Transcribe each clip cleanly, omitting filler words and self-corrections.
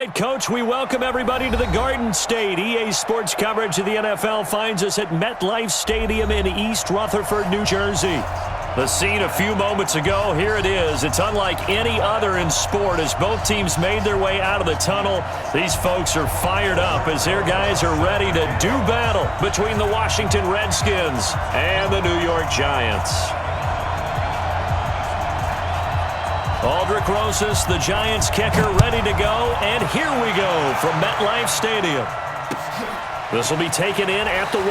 right, Coach, we welcome everybody to the Garden State. EA Sports coverage of the NFL finds us at MetLife Stadium in East Rutherford, New Jersey. The scene a few moments ago, here it is. It's unlike any other in sport as both teams made their way out of the tunnel. These folks are fired up as their guys are ready to do battle between the Washington Redskins and the New York Giants. Aldrich Rosas, the Giants kicker, ready to go. And here we go from MetLife Stadium. This will be taken in at the 1.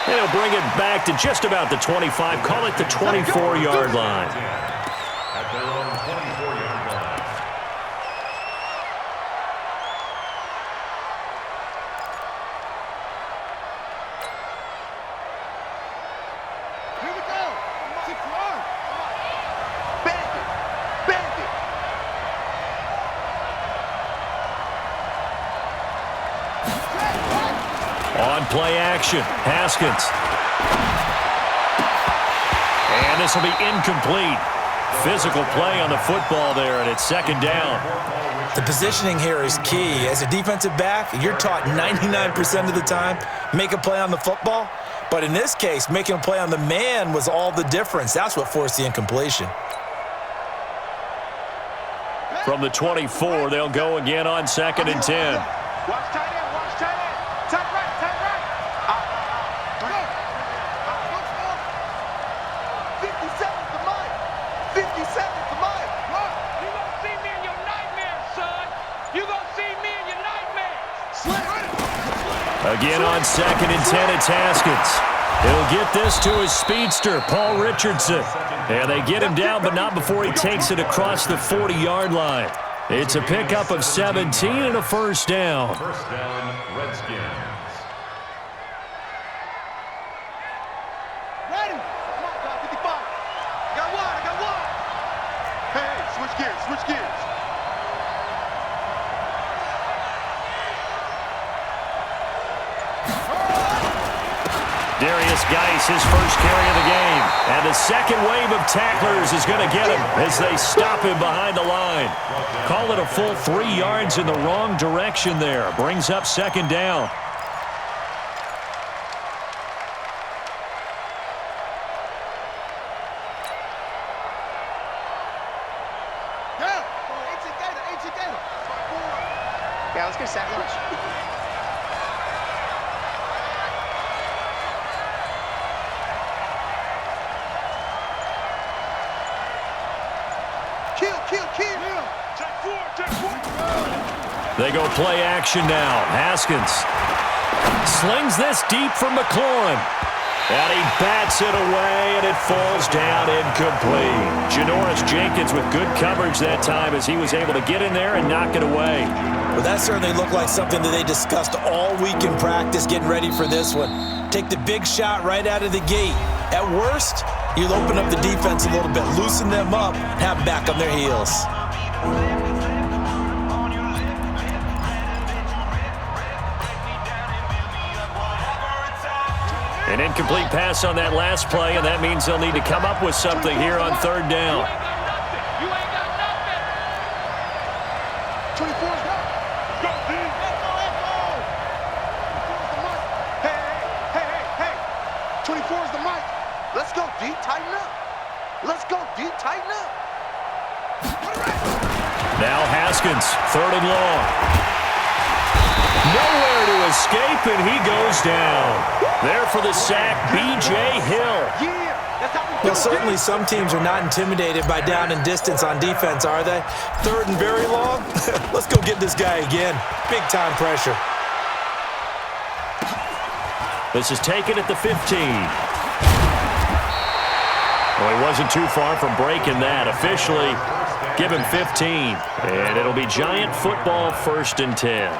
And he'll bring it back to just about the 25. Call it the 24-yard line. At their own 24-yard line. Here we go. 6-1. Bandit. Bandit. On play action, Haskins. And this will be incomplete. Physical play on the football there, and it's second down. The positioning here is key. As a defensive back, you're taught 99% of the time, make a play on the football. But in this case, making a play on the man was all the difference. That's what forced the incompletion. From the 24, they'll go again on 2nd and 10. Watch tight end. Watch tight end. Tight right. Tight right. 57's the mic. 57's the mic. You gonna see me in your nightmares, son. You gonna see me in your nightmares. Again on 2nd and 10, it's Haskins. He'll get this to his speedster, Paul Richardson. And they get him down, but not before he takes it across the 40-yard line. It's a pickup of 17 and a first down. First down, Redskins. Ready. Come on, God, 55. I got one. Hey, switch gears. Darius Geis, his first carry of the game. And the second wave of tacklers is going to get him as they stop him behind the line. Call it a full 3 yards in the wrong direction there. Brings up second down. Yeah, let's get a sack lunch. Kill. Check four. They go play action now. Haskins slings this deep from McLaurin. And he bats it away, and it falls down incomplete. Janoris Jenkins with good coverage that time as he was able to get in there and knock it away. Well, that certainly looked like something that they discussed all week in practice, getting ready for this one. Take the big shot right out of the gate. At worst, you'll open up the defense a little bit, loosen them up, have them back on their heels. An incomplete pass on that last play, and that means they'll need to come up with something here on third down. You ain't got nothing. 24's go. Go, D. Let's go. 24's the mic. Hey. 24's the mic. Let's go, D. Tighten up. Now Haskins, third and long. Nowhere to escape, and he goes down. There for the sack, B.J. Hill. Well, certainly some teams are not intimidated by down and distance on defense, are they? Third and very long? Let's go get this guy again. Big-time pressure. This is taken at the 15. Well, he wasn't too far from breaking that. Officially, give him 15. And it'll be Giant football, 1st and 10.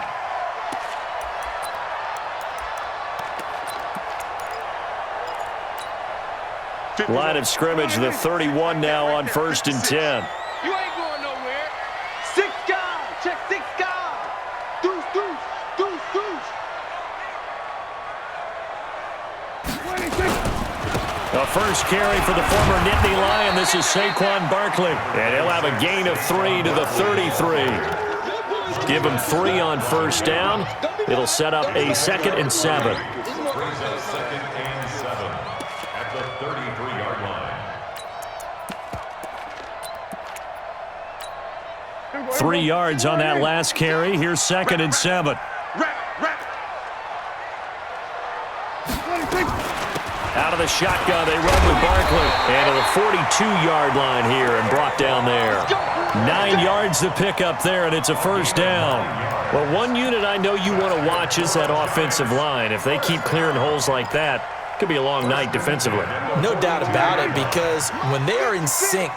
Line of scrimmage, the 31 now on 1st and 10. You ain't going nowhere. 6 guys. Check 6 guys. Deuce. 26. The first carry for the former Nittany Lion. This is Saquon Barkley. And he'll have a gain of 3 to the 33. Give him 3 on first down. It'll set up a 2nd and 7. Brings up 2nd and 7 at the 33-yard line. 3 yards on that last carry. Here's 2nd and 7. Out of the shotgun, they run with Barkley. And to the 42-yard line here and brought down there. 9 yards to pick up there, and it's a first down. Well, one unit I know you want to watch is that offensive line. If they keep clearing holes like that, it could be a long night defensively. No doubt about it, because when they are in sync,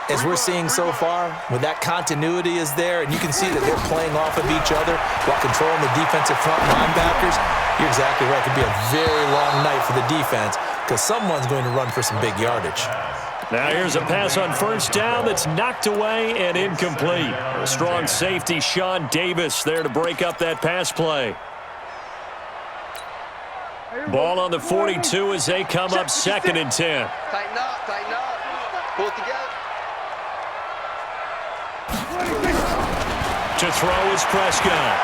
as we're seeing so far, when that continuity is there, and you can see that they're playing off of each other while controlling the defensive front linebackers, you're exactly right. It could be a very long night for the defense because someone's going to run for some big yardage. Now here's a pass on first down that's knocked away and incomplete. A strong safety, Sean Davis, there to break up that pass play. Ball on the 42 as they come up 2nd and 10. Tighten up, pull it together. To throw is Prescott.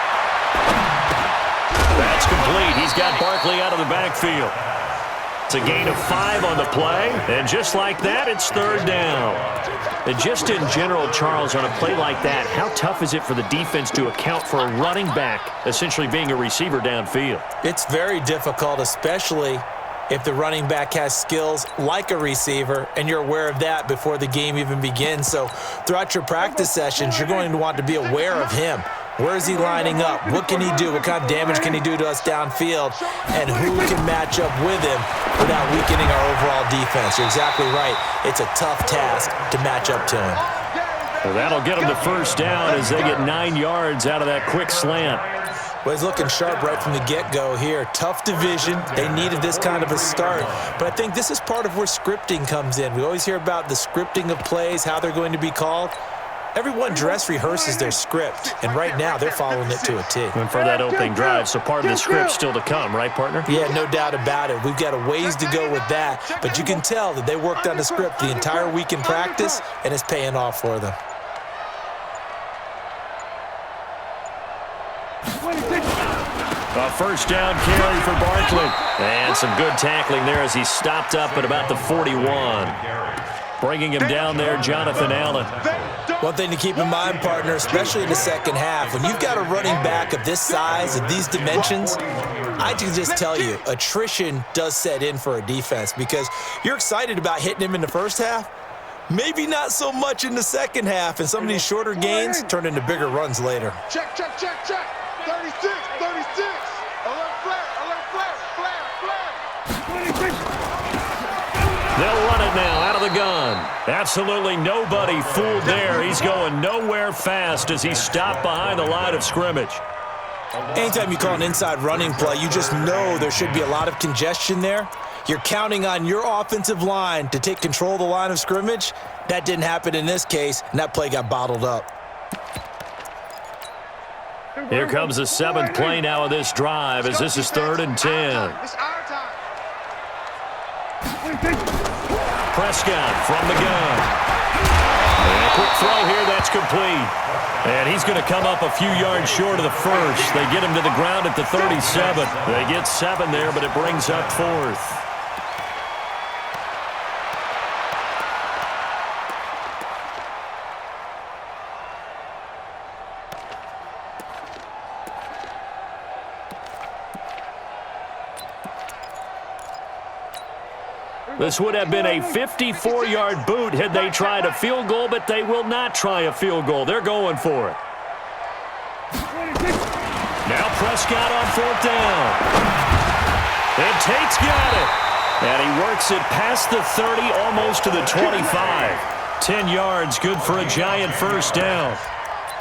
That's complete. He's got Barkley out of the backfield. It's a gain of 5 on the play, and just like that, it's 3rd down. And just in general, Charles, on a play like that, how tough is it for the defense to account for a running back essentially being a receiver downfield? It's very difficult, especially if the running back has skills like a receiver, and you're aware of that before the game even begins. So throughout your practice sessions, you're going to want to be aware of him. Where is he lining up? What can he do? What kind of damage can he do to us downfield? And who can match up with him without weakening our overall defense? You're exactly right. It's a tough task to match up to him. Well, that'll get them the first down as they get 9 yards out of that quick slant. Well, he's looking sharp right from the get-go here. Tough division. They needed this kind of a start. But I think this is part of where scripting comes in. We always hear about the scripting of plays, how they're going to be called. Everyone dress rehearses their script, and right now they're following it to a T. And for that opening drive, so part of the script still to come, right, partner? Yeah, no doubt about it. We've got a ways to go with that, but you can tell that they worked on the script the entire week in practice, and it's paying off for them. A first down carry for Barkley. And some good tackling there as he stopped up at about the 41. Bringing him down there, Jonathan Allen. One thing to keep in mind, partner, especially in the second half, when you've got a running back of this size, of these dimensions, I can just tell you, attrition does set in for a defense because you're excited about hitting him in the first half. Maybe not so much in the second half, and some of these shorter gains turn into bigger runs later. Check. 36. Alert flare. They'll run it now out of the gun. Absolutely nobody fooled there. He's going nowhere fast as he stopped behind the line of scrimmage. Anytime you call an inside running play, you just know there should be a lot of congestion there. You're counting on your offensive line to take control of the line of scrimmage. That didn't happen in this case, and that play got bottled up. Here comes the 7th play now of this drive as this is 3rd and 10. It's our time. Prescott from the gun. And a quick throw here, that's complete. And he's going to come up a few yards short of the first. They get him to the ground at the 37. They get 7 there, but it brings up 4th. This would have been a 54-yard boot had they tried a field goal, but they will not try a field goal. They're going for it. Now Prescott on 4th down. And Tate's got it. And he works it past the 30, almost to the 25. 10 yards, good for a giant first down.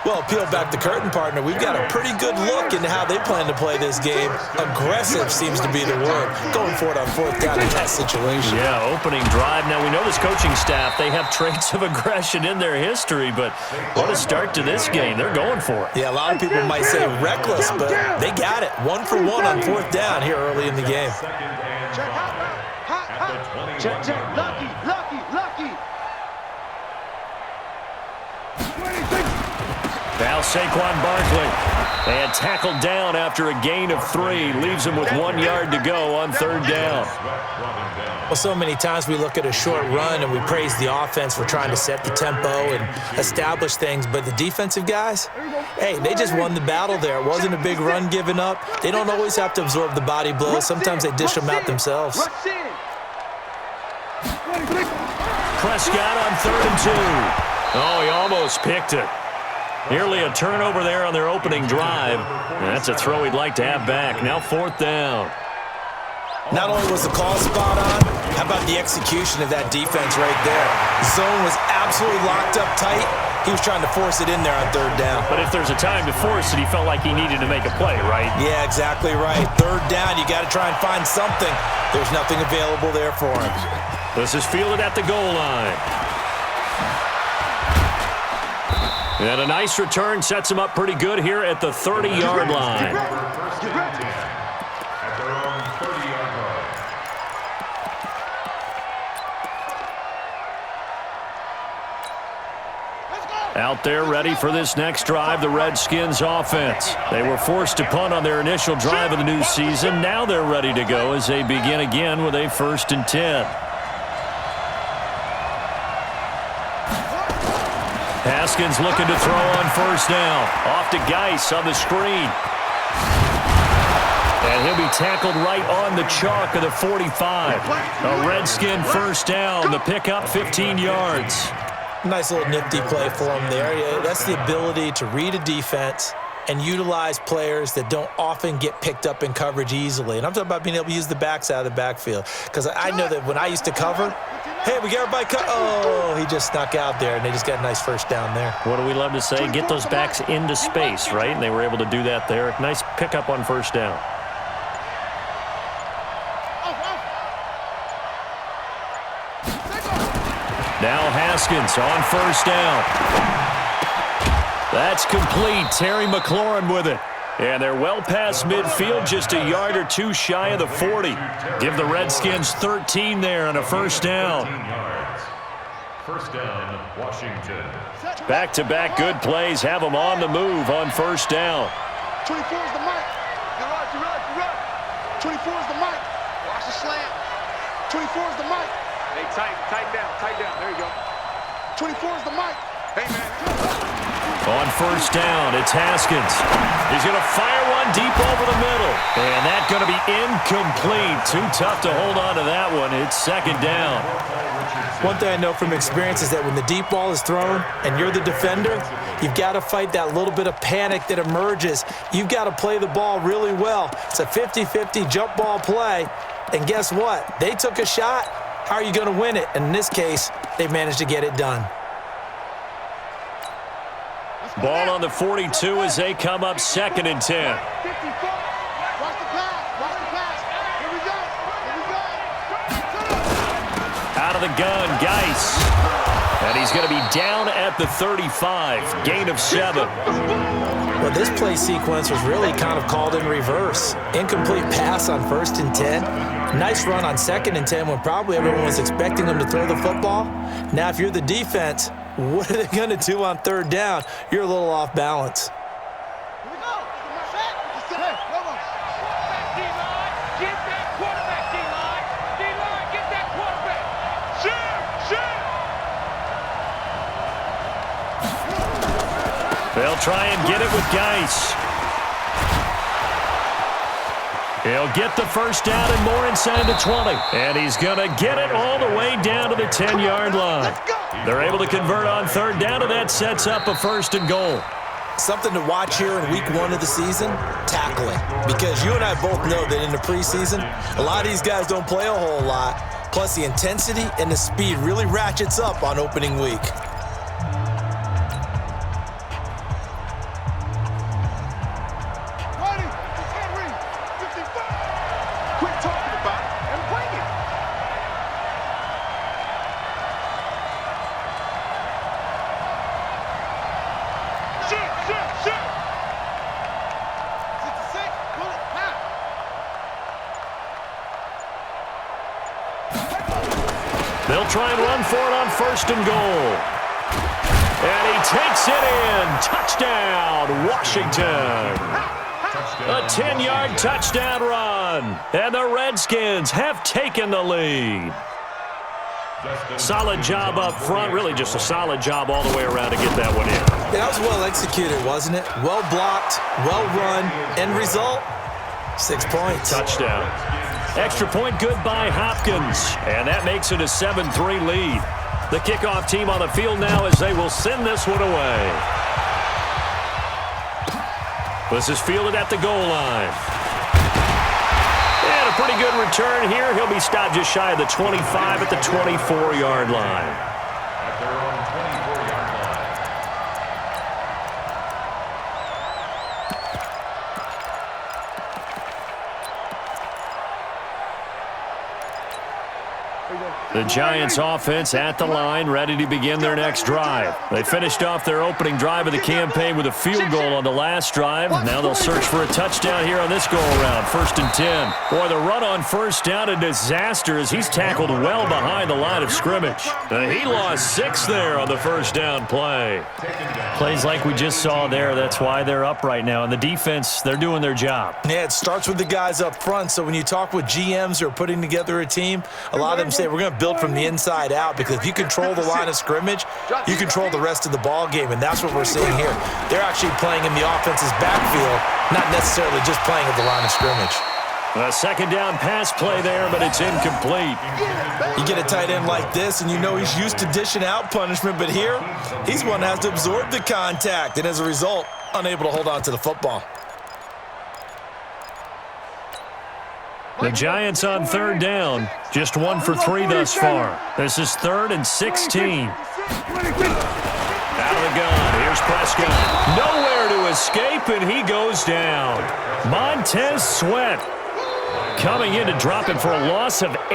Well, peel back the curtain, partner. We've got a pretty good look into how they plan to play this game. Aggressive seems to be the word. Going for it on 4th down in that situation. Yeah, opening drive. Now, we know this coaching staff, they have traits of aggression in their history, but what a start to this game. They're going for it. Yeah, a lot of people might say reckless, but they got it. 1 for 1 on 4th down here early in the game. Check hot. Check, check. Lucky, lucky, lucky. Now Saquon Barkley. And tackled down after a gain of 3. Leaves him with 1 yard to go on 3rd down. Well, so many times we look at a short run and we praise the offense for trying to set the tempo and establish things, but the defensive guys, hey, they just won the battle there. It wasn't a big run given up. They don't always have to absorb the body blows. Sometimes they dish them out themselves. Prescott on 3rd and 2. Oh, he almost picked it. Nearly a turnover there on their opening drive. That's a throw he'd like to have back. Now 4th down. Not only was the call spot on, how about the execution of that defense right there? The zone was absolutely locked up tight. He was trying to force it in there on 3rd down. But if there's a time to force it, he felt like he needed to make a play, right? Yeah, exactly right. 3rd down, you got to try and find something. There's nothing available there for him. This is fielded at the goal line. And a nice return sets him up pretty good here at the 30-yard line. At their own 30-yard line. Out there ready for this next drive, the Redskins offense. They were forced to punt on their initial drive of the new season. Now they're ready to go as they begin again with a 1st and 10. Haskins looking to throw on 1st down. Off to Geis on the screen. And he'll be tackled right on the chalk of the 45. A Redskin 1st down. The pickup 15 yards. Nice little nifty play for him there. Yeah, that's the ability to read a defense and utilize players that don't often get picked up in coverage easily. And I'm talking about being able to use the backs out of the backfield. Because I know that when I used to cover, hey, we got everybody cut. Oh, he just snuck out there, and they just got a nice 1st down there. What do we love to say? Get those backs into space, right? And they were able to do that there. Nice pickup on 1st down. Now Haskins on 1st down. That's complete. Terry McLaurin with it. And they're well past midfield, just a yard or 2 shy of the 40. Give the Redskins 13 there on a 1st down. 1st down, Washington. Back-to-back good plays have them on the move on 1st down. 24 is the mic. You're right. 24 is the mic. Watch the slam. 24 is the mic. Hey, tight down. There you go. 24 is the mic. Hey, man. On 1st down, it's Haskins. He's going to fire one deep over the middle. And that's going to be incomplete. Too tough to hold on to that one. It's 2nd down. One thing I know from experience is that when the deep ball is thrown and you're the defender, you've got to fight that little bit of panic that emerges. You've got to play the ball really well. It's a 50-50 jump ball play. And guess what? They took a shot. How are you going to win it? And in this case, they managed to get it done. Ball on the 42 as they come up 2nd and 10. Watch the pass. Here we go. Out of the gun, Geis. And he's going to be down at the 35. Gain of 7. Well, this play sequence was really kind of called in reverse. Incomplete pass on 1st and 10. Nice run on 2nd and 10 when probably everyone was expecting them to throw the football. Now, if you're the defense, what are they going to do on 3rd down? You're a little off balance. Here we go. Hey, come on. D-line, get that quarterback, D-line. D-line, get that quarterback. Shoot. They'll try and get it with Geis. He'll get the 1st down and more inside the 20. And he's going to get it all the way down to the 10-yard line. They're able to convert on 3rd down, and that sets up a 1st and goal. Something to watch here in week 1 of the season, tackling. Because you and I both know that in the preseason, a lot of these guys don't play a whole lot. Plus, the intensity and the speed really ratchets up on opening week. Quit talking about it and bring it. Shoot. 66, pull it, now. He'll try and run for it on 1st and goal. And he takes it in. Touchdown, Washington. A 10-yard touchdown run. And the Redskins have taken the lead. Solid job up front. Really just a solid job all the way around to get that one in. That was well executed, wasn't it? Well blocked, well run. End result, 6 points. Touchdown. Extra point good by Hopkins. And that makes it a 7-3 lead. The kickoff team on the field now as they will send this one away. This is fielded at the goal line. And a pretty good return here. He'll be stopped just shy of the 25 at the 24-yard line. At their own 24-yard line. The Giants offense at the line, ready to begin their next drive. They finished off their opening drive of the campaign with a field goal on the last drive. Now they'll search for a touchdown here on this go-around, 1st and 10. Boy, the run on 1st down, a disaster as he's tackled well behind the line of scrimmage. He lost 6 there on the 1st down play. Plays like we just saw there, that's why they're up right now. And the defense, they're doing their job. Yeah, it starts with the guys up front. So when you talk with GMs who are putting together a team, a lot of them say we're going to build from the inside out, because if you control the line of scrimmage, you control the rest of the ball game, and that's what we're seeing here. They're actually playing in the offense's backfield, not necessarily just playing at the line of scrimmage. A 2nd down pass play there, but it's incomplete. You get a tight end like this, and you know he's used to dishing out punishment, but here, he's one that has to absorb the contact, and as a result, unable to hold on to the football. The Giants on 3rd down, just 1 for 3 thus far. This is 3rd and 16. Out of the gun, here's Prescott. Nowhere to escape, and he goes down. Montez Sweat coming in to drop him for a loss of 8,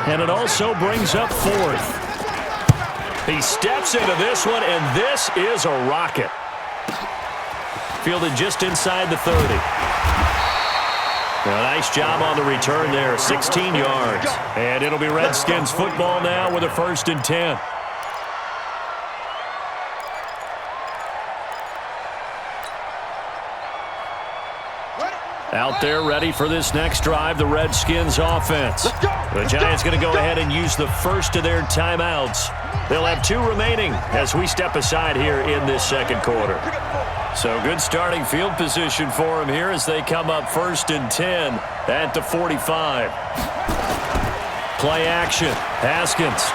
and it also brings up 4th. He steps into this one, and this is a rocket. Fielded just inside the 30. A nice job on the return there, 16 yards. And it'll be Redskins football now with a 1st and 10. Out there ready for this next drive, the Redskins offense. The Giants going to go ahead and use the first of their timeouts. They'll have 2 remaining as we step aside here in this 2nd quarter. So good starting field position for them here as they come up 1st and 10 at the 45. Play action. Haskins.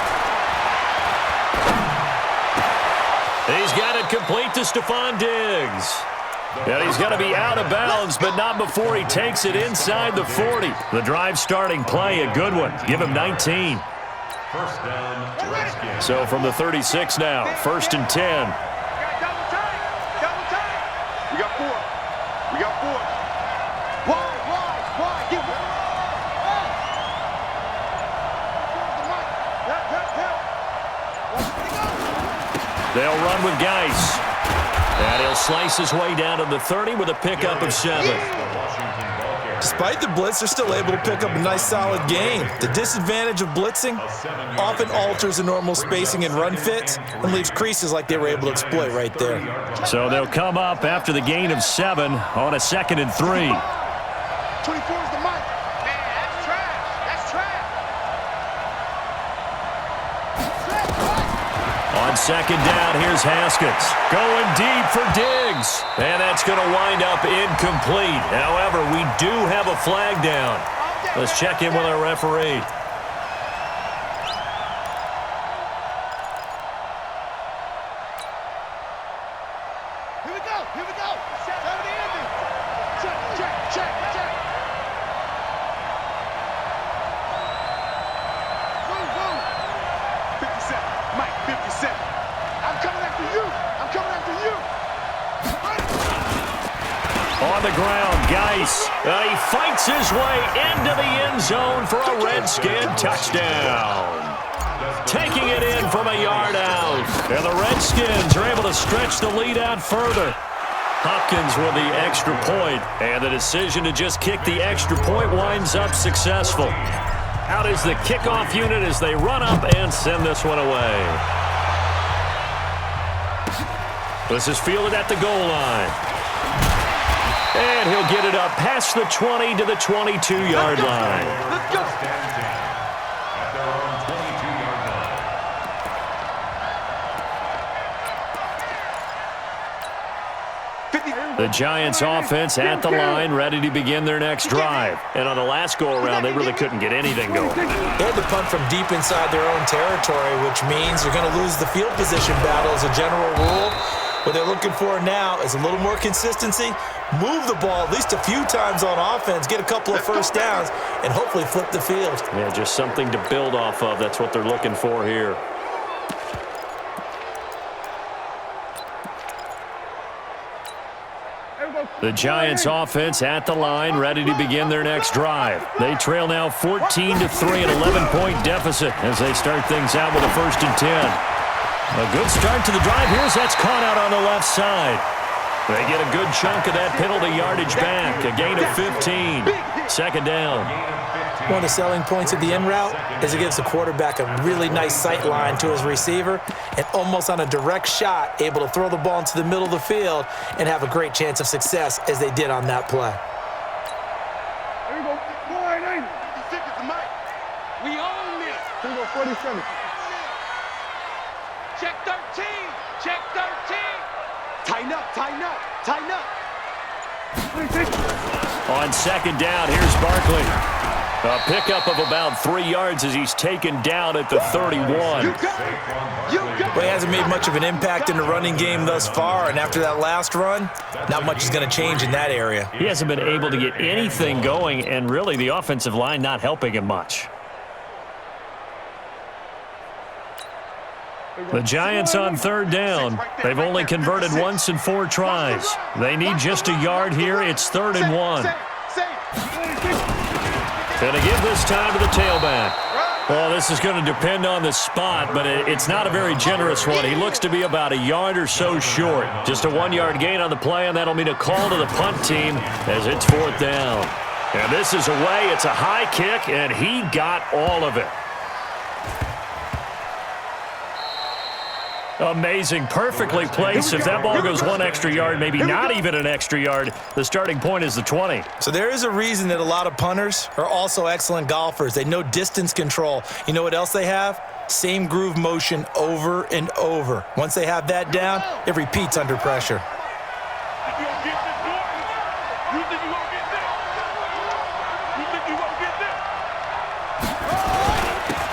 He's got it complete to Stephon Diggs. And he's going to be out of bounds, but not before he takes it inside the 40. The drive starting play, a good one. Give him 19. 1st down, Redskins. So from the 36 now, 1st and 10. We got 4. We got 4. Wide. Give it. They'll run with Geis. And he'll slice his way down to the 30 with a pickup of 7. Despite the blitz, they're still able to pick up a nice, solid gain. The disadvantage of blitzing often alters the normal spacing and run fits and leaves creases like they were able to exploit right there. So they'll come up after the gain of 7 on a 2nd and 3. 24 is the mic. Man, that's trash. That's trash. On 2nd down, here's Haskins. Going deep for Diggs. And that's going to wind up incomplete. However, we do have a flag down. Let's check in with our referee. Here we go. 70 ending. Check. Move. 57. Mike, 57. I'm coming after you. On the ground, Geis. He fights his way into the end zone for a Redskin touchdown. Taking it in from a yard out. And the Redskins are able to stretch the lead out further. Hopkins with the extra point, and the decision to just kick the extra point winds up successful. Out is the kickoff unit as they run up and send this one away. This is fielded at the goal line. And he'll get it up past the 20 to the 22-yard line. Let's go. At their own 22-yard line. The Giants offense at the line, ready to begin their next drive. And on the last go-around, they really couldn't get anything going. They had to punt from deep inside their own territory, which means you're going to lose the field position battle as a general rule. What they're looking for now is a little more consistency, move the ball at least a few times on offense, get a couple of first downs, and hopefully flip the field. Yeah, just something to build off of. That's what they're looking for here. The Giants offense at the line, ready to begin their next drive. They trail now 14-3, an 11-point deficit as they start things out with a 1st and 10. A good start to the drive. Here's that's caught out on the left side. They get a good chunk of that penalty yardage back. A gain of 15. 2nd down. One of the selling points of the in route is it gives the quarterback a really nice sight line to his receiver and almost on a direct shot able to throw the ball into the middle of the field and have a great chance of success as they did on that play. There you go. 480. He's taking the mic. We own this. Here you go, 47. Check 13. Check 13. Tighten up, tighten up, tighten up. On 2nd down, here's Barkley. A pickup of about 3 yards as he's taken down at the 31. You got it. Well, he hasn't made much of an impact in the running game thus far, and after that last run, not much is going to change in that area. He hasn't been able to get anything going, and really the offensive line not helping him much. The Giants on 3rd down. They've only converted once in 4 tries. They need just a yard here. It's 3rd and 1. Going to give this time to the tailback. Well, this is going to depend on the spot, but it's not a very generous one. He looks to be about a yard or so short. Just a 1-yard gain on the play, and that'll mean a call to the punt team as it's 4th down. And this is away. It's a high kick, and he got all of it. Amazing. Perfectly placed. If that ball goes 1 extra yard, maybe not even an extra yard, the starting point is the 20. So there is a reason that a lot of punters are also excellent golfers. They know distance control. You know what else they have? Same groove motion over and over. Once they have that down, it repeats under pressure.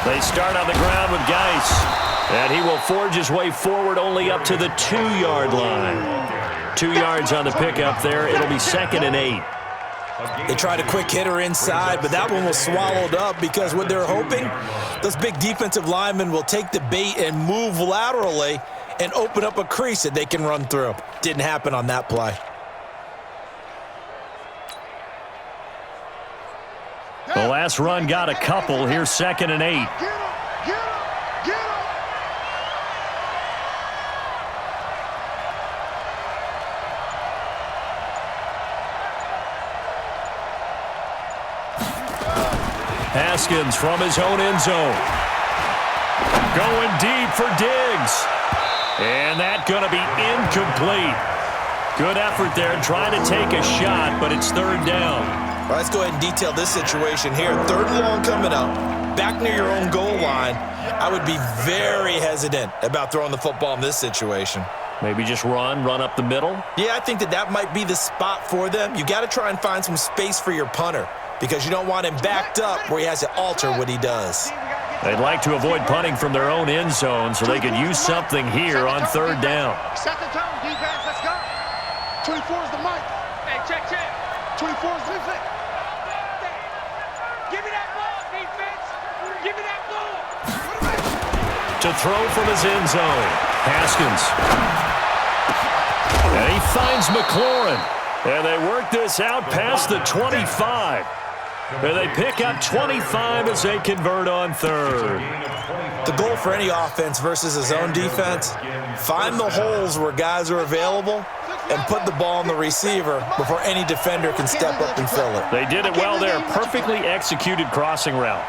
They start on the ground with Geis. And he will forge his way forward only up to the 2-yard line. 2 yards on the pickup there. It'll be 2nd and 8. They tried a quick hitter inside, but that one was swallowed up because what they're hoping, those big defensive linemen will take the bait and move laterally and open up a crease that they can run through. Didn't happen on that play. The last run got a couple. Here's 2nd and 8. Haskins from his own end zone. Going deep for Diggs. And that's going to be incomplete. Good effort there trying to take a shot, but it's 3rd down. All right, let's go ahead and detail this situation here. 3rd and long coming up, back near your own goal line. I would be very hesitant about throwing the football in this situation. Maybe just run up the middle? Yeah, I think that might be the spot for them. You got to try and find some space for your punter because you don't want him backed up where he has to alter what he does. They'd like to avoid punting from their own end zone so they could use something here on 3rd down. Set the tone, defense, let's go. 24 is the mic. Hey, check. 24 is the mic. Give me that ball, defense. Give me that ball. To throw from his end zone. Haskins. And he finds McLaurin. And they work this out past the 25. And they pick up 25 as they convert on 3rd. The goal for any offense versus his own defense, find the holes where guys are available and put the ball on the receiver before any defender can step up and fill it. They did it well there. Perfectly executed crossing route.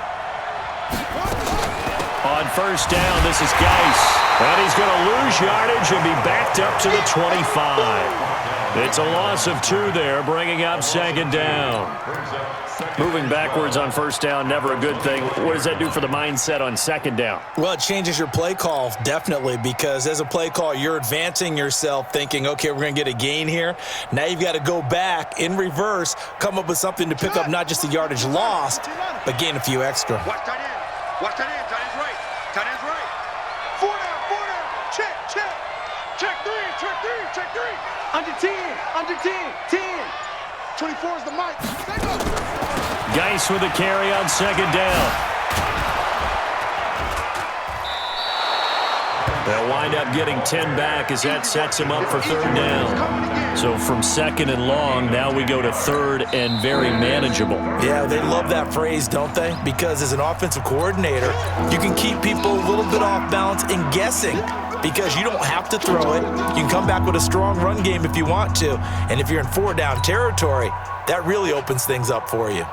On first down, this is Geis. And he's going to lose yardage and be backed up to the 25. It's a loss of 2 there, bringing up second down. Moving backwards on first down, never a good thing. What does that do for the mindset on second down? Well, it changes your play call, definitely, because as a play call, you're advancing yourself thinking, okay, we're going to get a gain here. Now you've got to go back in reverse, come up with something to pick up not just the yardage lost, but gain a few extra. Watch tight end. Watch tight end. Tight end's right. Tight end's right. 4 down. 4 down. Check. Check. Check 3. Check 3. Check 3. Under 10. Under 10. 10. 24 is the mic. Geis with a carry on second down. They'll wind up getting 10 back as that sets him up for third down. So from second and long, now we go to third and very manageable. Yeah, they love that phrase, don't they? Because as an offensive coordinator, you can keep people a little bit off balance and guessing because you don't have to throw it. You can come back with a strong run game if you want to. And if you're in 4-down territory, that really opens things up for you.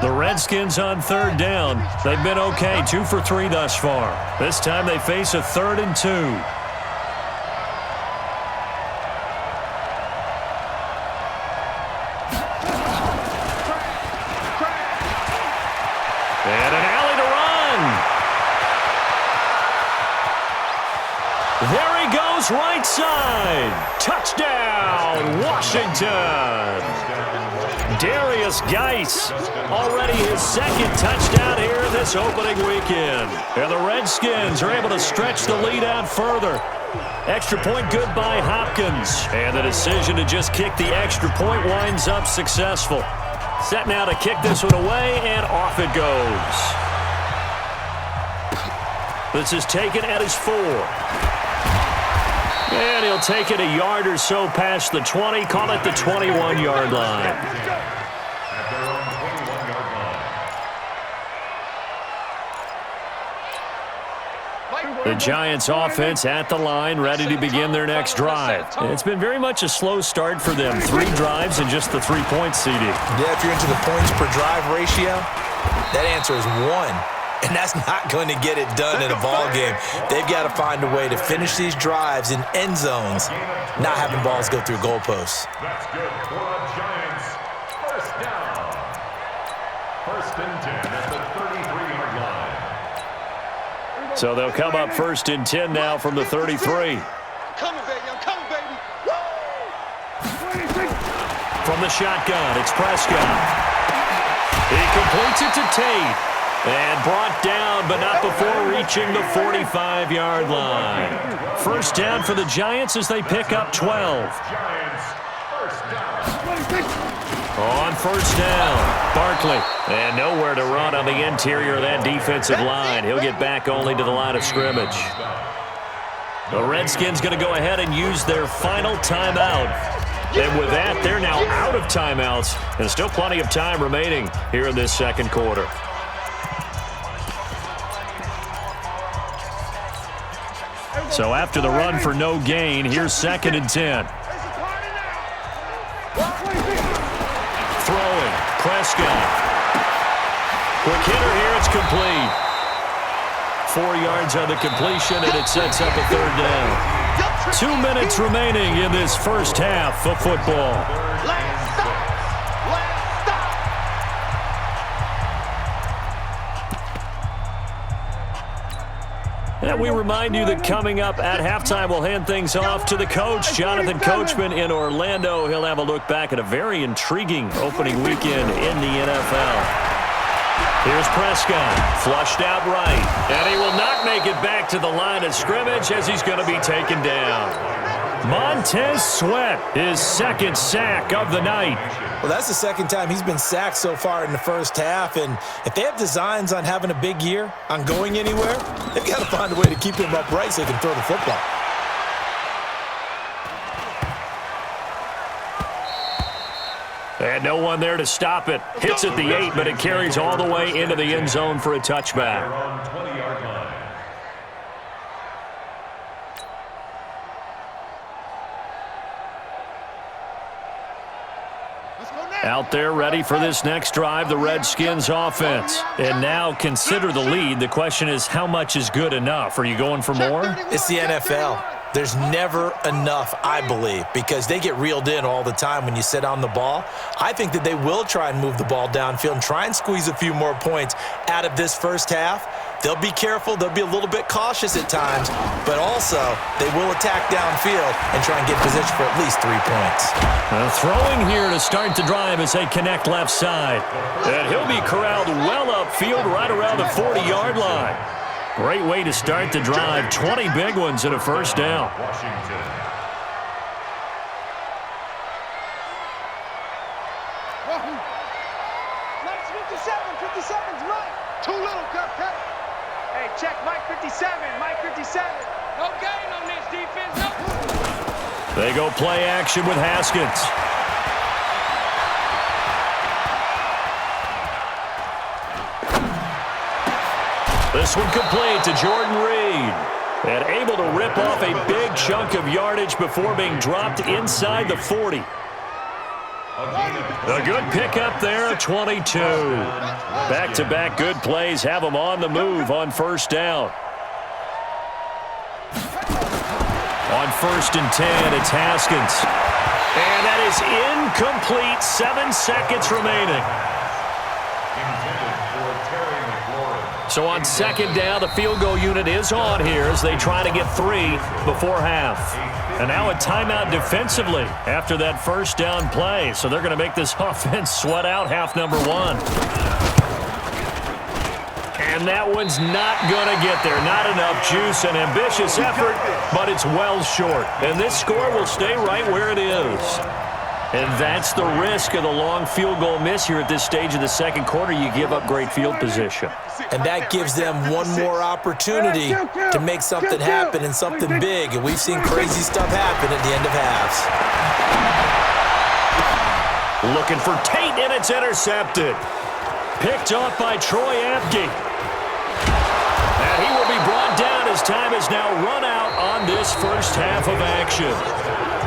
The Redskins on third down. They've been okay, 2 for 3 thus far. This time they face a 3rd and 2. And an alley to run. There he goes, right side. Touchdown, Washington. Darius Geis, already his 2nd touchdown here in this opening weekend. And the Redskins are able to stretch the lead out further. Extra point good by Hopkins. And the decision to just kick the extra point winds up successful. Set now to kick this one away, and off it goes. This is taken at his 4. And he'll take it a yard or so past the 20, call it the 21-yard line. The Giants offense at the line, ready to begin their next drive. It's been very much a slow start for them. 3 drives and just the 3-point CD. Yeah, if you're into the points per drive ratio, that answer is 1. And that's not going to get it done in a ball game. They've got to find a way to finish these drives in end zones, not having balls go through goalposts. That's good for the Giants. First down. 1st and 10 at the 33-yard line. So they'll come up 1st and 10 now from the 33. I'm coming, baby. I'm coming, baby. From the shotgun, it's Prescott. He completes it to Tate. And brought down, but not before reaching the 45-yard line. First down for the Giants as they pick up 12. Giants, first down. On first down, Barkley. And nowhere to run on the interior of that defensive line. He'll get back only to the line of scrimmage. The Redskins going to go ahead and use their final timeout. And with that, they're now out of timeouts. And still plenty of time remaining here in this second quarter. So after the run for no gain, here's 2nd and 10. Throwing, Prescott. Quick hitter here, it's complete. 4 yards on the completion, and it sets up a 3rd down. 2 minutes remaining in this first half of football. And we remind you that coming up at halftime, we'll hand things off to the coach, Jonathan Coachman in Orlando. He'll have a look back at a very intriguing opening weekend in the NFL. Here's Prescott, flushed out right, and he will not make it back to the line of scrimmage as he's going to be taken down. Montez Sweat, his 2nd sack of the night. Well, that's the 2nd time he's been sacked so far in the first half, and if they have designs on having a big year, on going anywhere, they've got to find a way to keep him upright so he can throw the football. And no one there to stop it. Hits at the 8, but it carries all the way into the end zone for a touchback. On 20-yard line. Out there ready for this next drive, the Redskins offense. And now consider the lead. The question is, how much is good enough? Are you going for more? It's the NFL. There's never enough, I believe, because they get reeled in all the time when you sit on the ball. I think that they will try and move the ball downfield and try and squeeze a few more points out of this first half. They'll be careful. They'll be a little bit cautious at times, but also they will attack downfield and try and get position for at least 3 points. Throwing here to start the drive as they connect left side. And he'll be corralled well upfield right around the 40-yard line. Great way to start the drive. 20 big ones and a first down. Washington. Mike's 57, 57's Mike. Too little, cut. Hey, check Mike 57, Mike 57. No gain on this defense. No. They go play action with Haskins. This one complete to Jordan Reed. And able to rip off a big chunk of yardage before being dropped inside the 40. A good pickup there at 22. Back-to-back good plays have them on the move on first down. On 1st and 10, it's Haskins. And that is incomplete. 7 seconds remaining. So on 2nd down, the field goal unit is on here as they try to get 3 before half. And now a timeout defensively after that first down play. So they're going to make this offense sweat out half number 1. And that one's not going to get there. Not enough juice, an ambitious effort, but it's well short. And this score will stay right where it is. And that's the risk of the long field goal miss here at this stage of the second quarter. You give up great field position. And that gives them one more opportunity to make something happen and something big. And we've seen crazy stuff happen at the end of halves. Looking for Tate, and it's intercepted. Picked off by Troy Apke. And he will be brought down as time is now run out on this first half of action.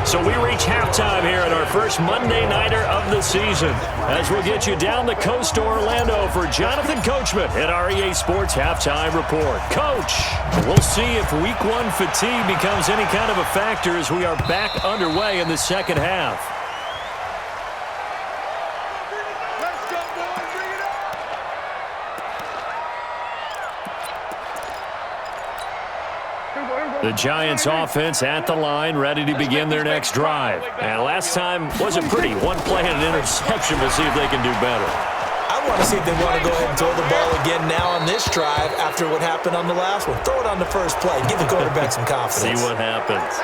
So we reach halftime here at our first Monday Nighter of the season as we'll get you down the coast to Orlando for Jonathan Coachman at our EA Sports Halftime Report. Coach, we'll see if Week 1 fatigue becomes any kind of a factor as we are back underway in the second half. Let's go, boys. Bring it up. The Giants offense at the line, ready to begin their next drive. And last time wasn't pretty. One play and an interception. We'll see if they can do better. I want to see if they want to go ahead and throw the ball again now on this drive after what happened on the last one. Throw it on the first play. Give the quarterback some confidence. See what happens.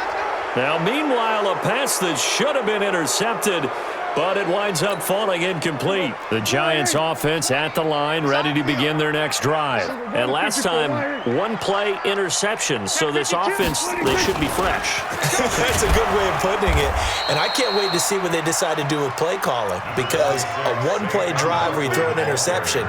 Now, meanwhile, a pass that should have been intercepted, but it winds up falling incomplete. The Giants offense at the line, ready to begin their next drive. And last time, one play interception, so this offense, they should be fresh. That's a good way of putting it. And I can't wait to see what they decide to do with play calling, because a one-play drive where you throw an interception,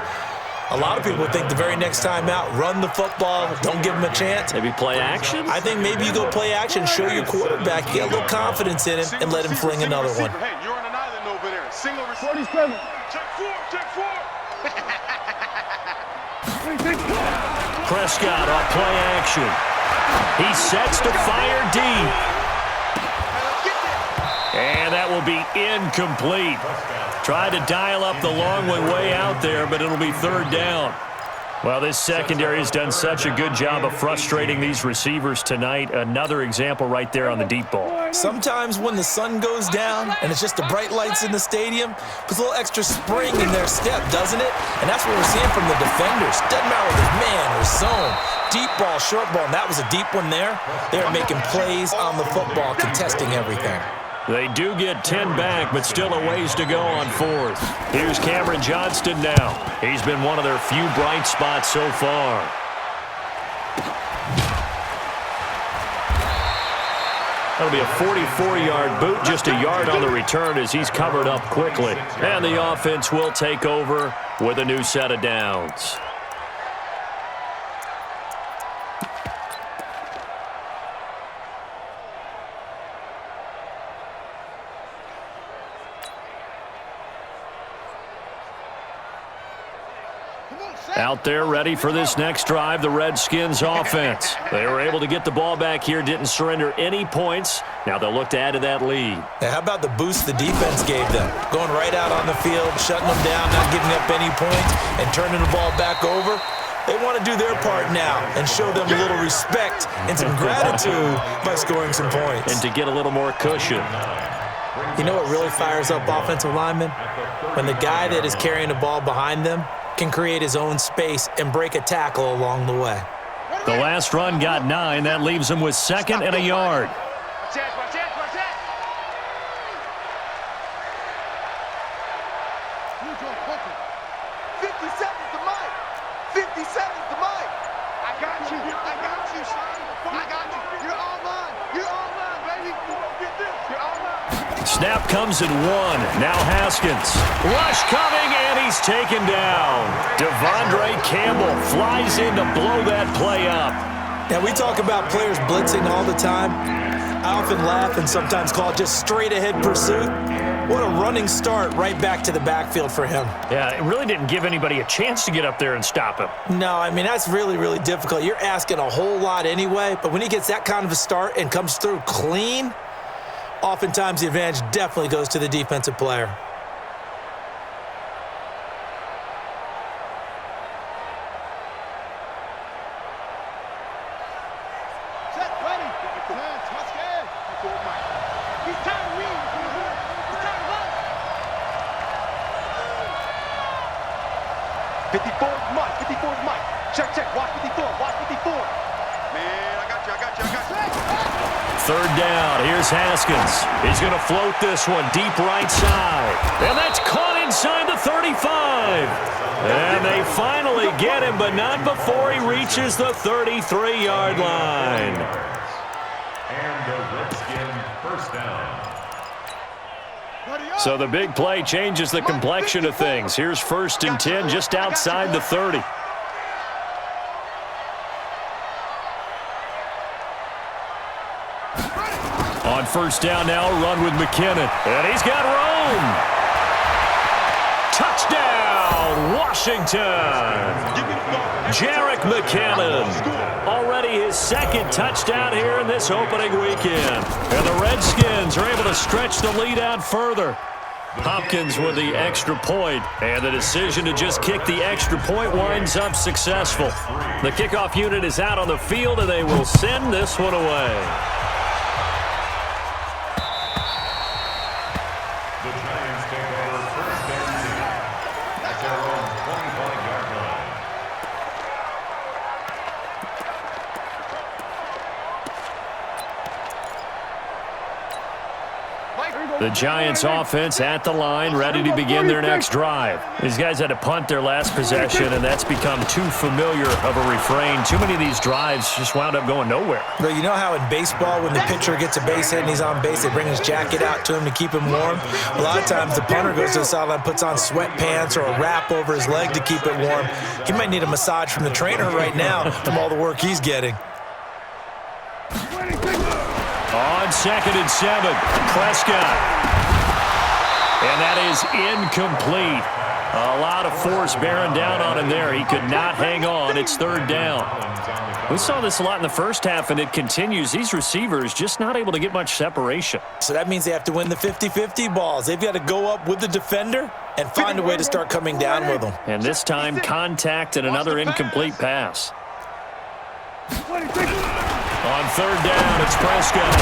a lot of people think the very next time out, run the football, don't give them a chance. Maybe play action? I think maybe you go play action, show your quarterback, get a little confidence in him, and let him fling another one. Hey, you're on an island over there. Single receiver. 47. Check 4, check 4. Prescott off play action. He sets to fire deep. And that will be incomplete. Tried to dial up the long one way out there, but it'll be 3rd down. Well, this secondary has done such a good job of frustrating these receivers tonight. Another example right there on the deep ball. Sometimes when the sun goes down and it's just the bright lights in the stadium, puts a little extra spring in their step, doesn't it? And that's what we're seeing from the defenders. Doesn't matter whether it's man or zone. Deep ball, short ball, and that was a deep one there. They're making plays on the football, contesting everything. They do get 10 back, but still a ways to go on 4th. Here's Cameron Johnston now. He's been one of their few bright spots so far. That'll be a 44-yard boot, just a yard on the return as he's covered up quickly. And the offense will take over with a new set of downs. Out there ready for this next drive, the Redskins offense. They were able to get the ball back here, didn't surrender any points. Now they'll look to add to that lead. Now, how about the boost the defense gave them? Going right out on the field, shutting them down, not giving up any points, and turning the ball back over. They want to do their part now and show them a little respect and some gratitude by scoring some points. And to get a little more cushion. You know what really fires up offensive linemen? When the guy that is carrying the ball behind them can create his own space and break a tackle along the way. The last run got 9. That leaves him with 2nd and a yard. Watch that, watch that, watch that. 50 seconds to Mike. 50 seconds to Mike. I got you, son. I got you. You're all mine. You're all mine, baby. Get this. You're all mine. Snap comes in 1. Now Haskins. Rush coming, and he's taken down. Devondre Campbell flies in to blow that play up. Now, we talk about players blitzing all the time. I often laugh and sometimes call it just straight-ahead pursuit. What a running start right back to the backfield for him. Yeah, it really didn't give anybody a chance to get up there and stop him. No, I mean, that's really, really difficult. You're asking a whole lot anyway, but when he gets that kind of a start and comes through clean, oftentimes the advantage definitely goes to the defensive player. Set, ready. Touchdown. He's trying to win. He's trying to run. 54 is Mike. 54 is Mike. Check, check. Watch 54. Watch 54. Man, I got you. Third down. Here's Haskins. He's going to float this one deep right side. And that's caught inside the 35. And they finally get him, but not before he reaches the 33-yard line. And the Redskin first down. So the big play changes the complexion of things. Here's 1st and 10 just outside the 30. On 1st down now, a run with McKinnon. And he's got room. Touchdown, Washington. Jarek McKinnon. Already his 2nd touchdown here in this opening weekend. And the Redskins are able to stretch the lead out further. Hopkins with the extra point, and the decision to just kick the extra point winds up successful. The kickoff unit is out on the field, and they will send this one away. The Giants take over 1st and 10 at their own 25-yard line. The Giants offense at the line, ready to begin their next drive. These guys had to punt their last possession, and that's become too familiar of a refrain. Too many of these drives just wound up going nowhere. But you know how in baseball, when the pitcher gets a base hit and he's on base, they bring his jacket out to him to keep him warm? A lot of times the punter goes to the sideline, puts on sweatpants or a wrap over his leg to keep it warm. He might need a massage from the trainer right now from all the work he's getting. On 2nd and 7, Prescott. And that is incomplete. A lot of force bearing down on him there. He could not hang on. It's 3rd down. We saw this a lot in the first half, and it continues. These receivers just not able to get much separation. So that means they have to win the 50-50 balls. They've got to go up with the defender and find a way to start coming down with them. And this time, contact and another incomplete pass. On 3rd down, it's Prescott.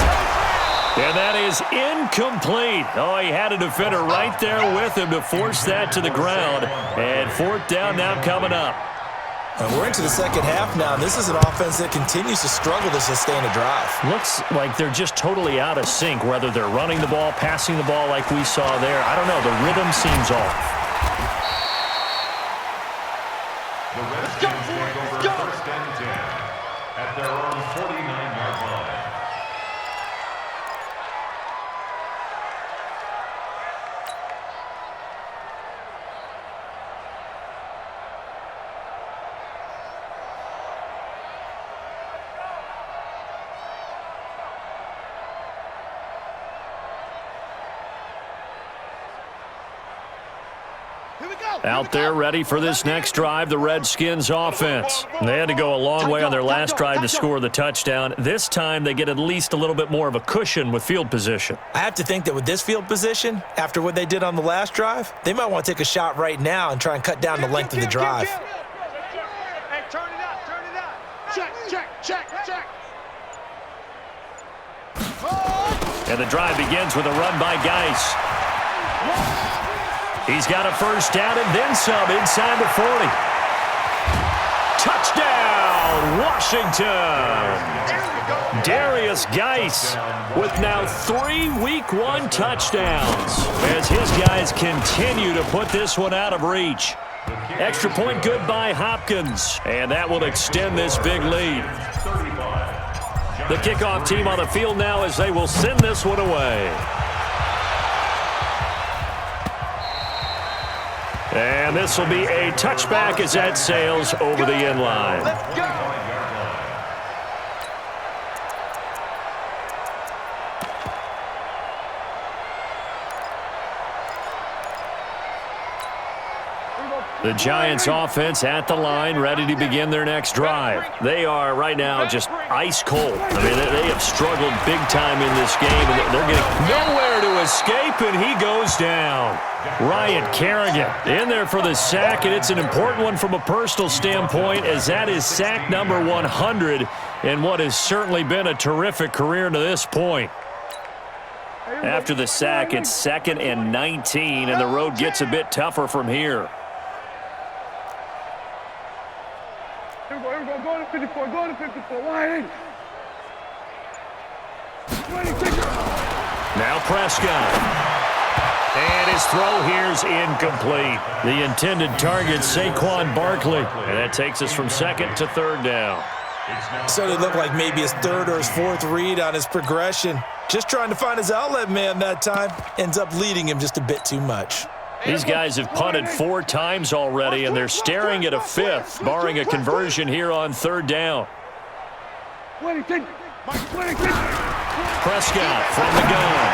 And that is incomplete. Oh, he had a defender right there with him to force that to the ground. And 4th down now coming up. And we're into the second half now. This is an offense that continues to struggle to sustain a drive. Looks like they're just totally out of sync, whether they're running the ball, passing the ball like we saw there. I don't know. The rhythm seems off. The Redskins take over 1st and 10 at their own 49-yard line. Out there ready for this next drive, the Redskins offense. They had to go a long way on their last drive to score the touchdown. This time they get at least a little bit more of a cushion with field position. I have to think that with this field position, after what they did on the last drive, they might want to take a shot right now and try and cut down the length of the drive. Hey, turn it up, turn it up. Check, check, check, check. And the drive begins with a run by Geis. He's got a first down and then some inside the 40. Touchdown, Washington. Darius Geis with now 3 Week 1 touchdowns as his guys continue to put this one out of reach. Extra point good by Hopkins, and that will extend this big lead. The kickoff team on the field now as they will send this one away. And this will be a touchback as that sails over the end line. Let's go. The Giants offense at the line, ready to begin their next drive. They are right now just ice cold. I mean, they have struggled big time in this game, and they're getting nowhere to escape, and he goes down. Ryan Kerrigan in there for the sack, and it's an important one from a personal standpoint, as that is sack number 100 in what has certainly been a terrific career to this point. After the sack, it's 2nd and 19, and the road gets a bit tougher from here. Here we go, go to 54, go to 54, wide in. Now Prescott. And his throw here's incomplete. The intended target, Saquon Barkley. And that takes us from 2nd to 3rd down. So it looked like maybe his 3rd or his 4th read on his progression. Just trying to find his outlet man that time. Ends up leading him just a bit too much. These guys have punted 4 times already, and they're staring at a 5th, barring a conversion here on 3rd down. Prescott from the gun.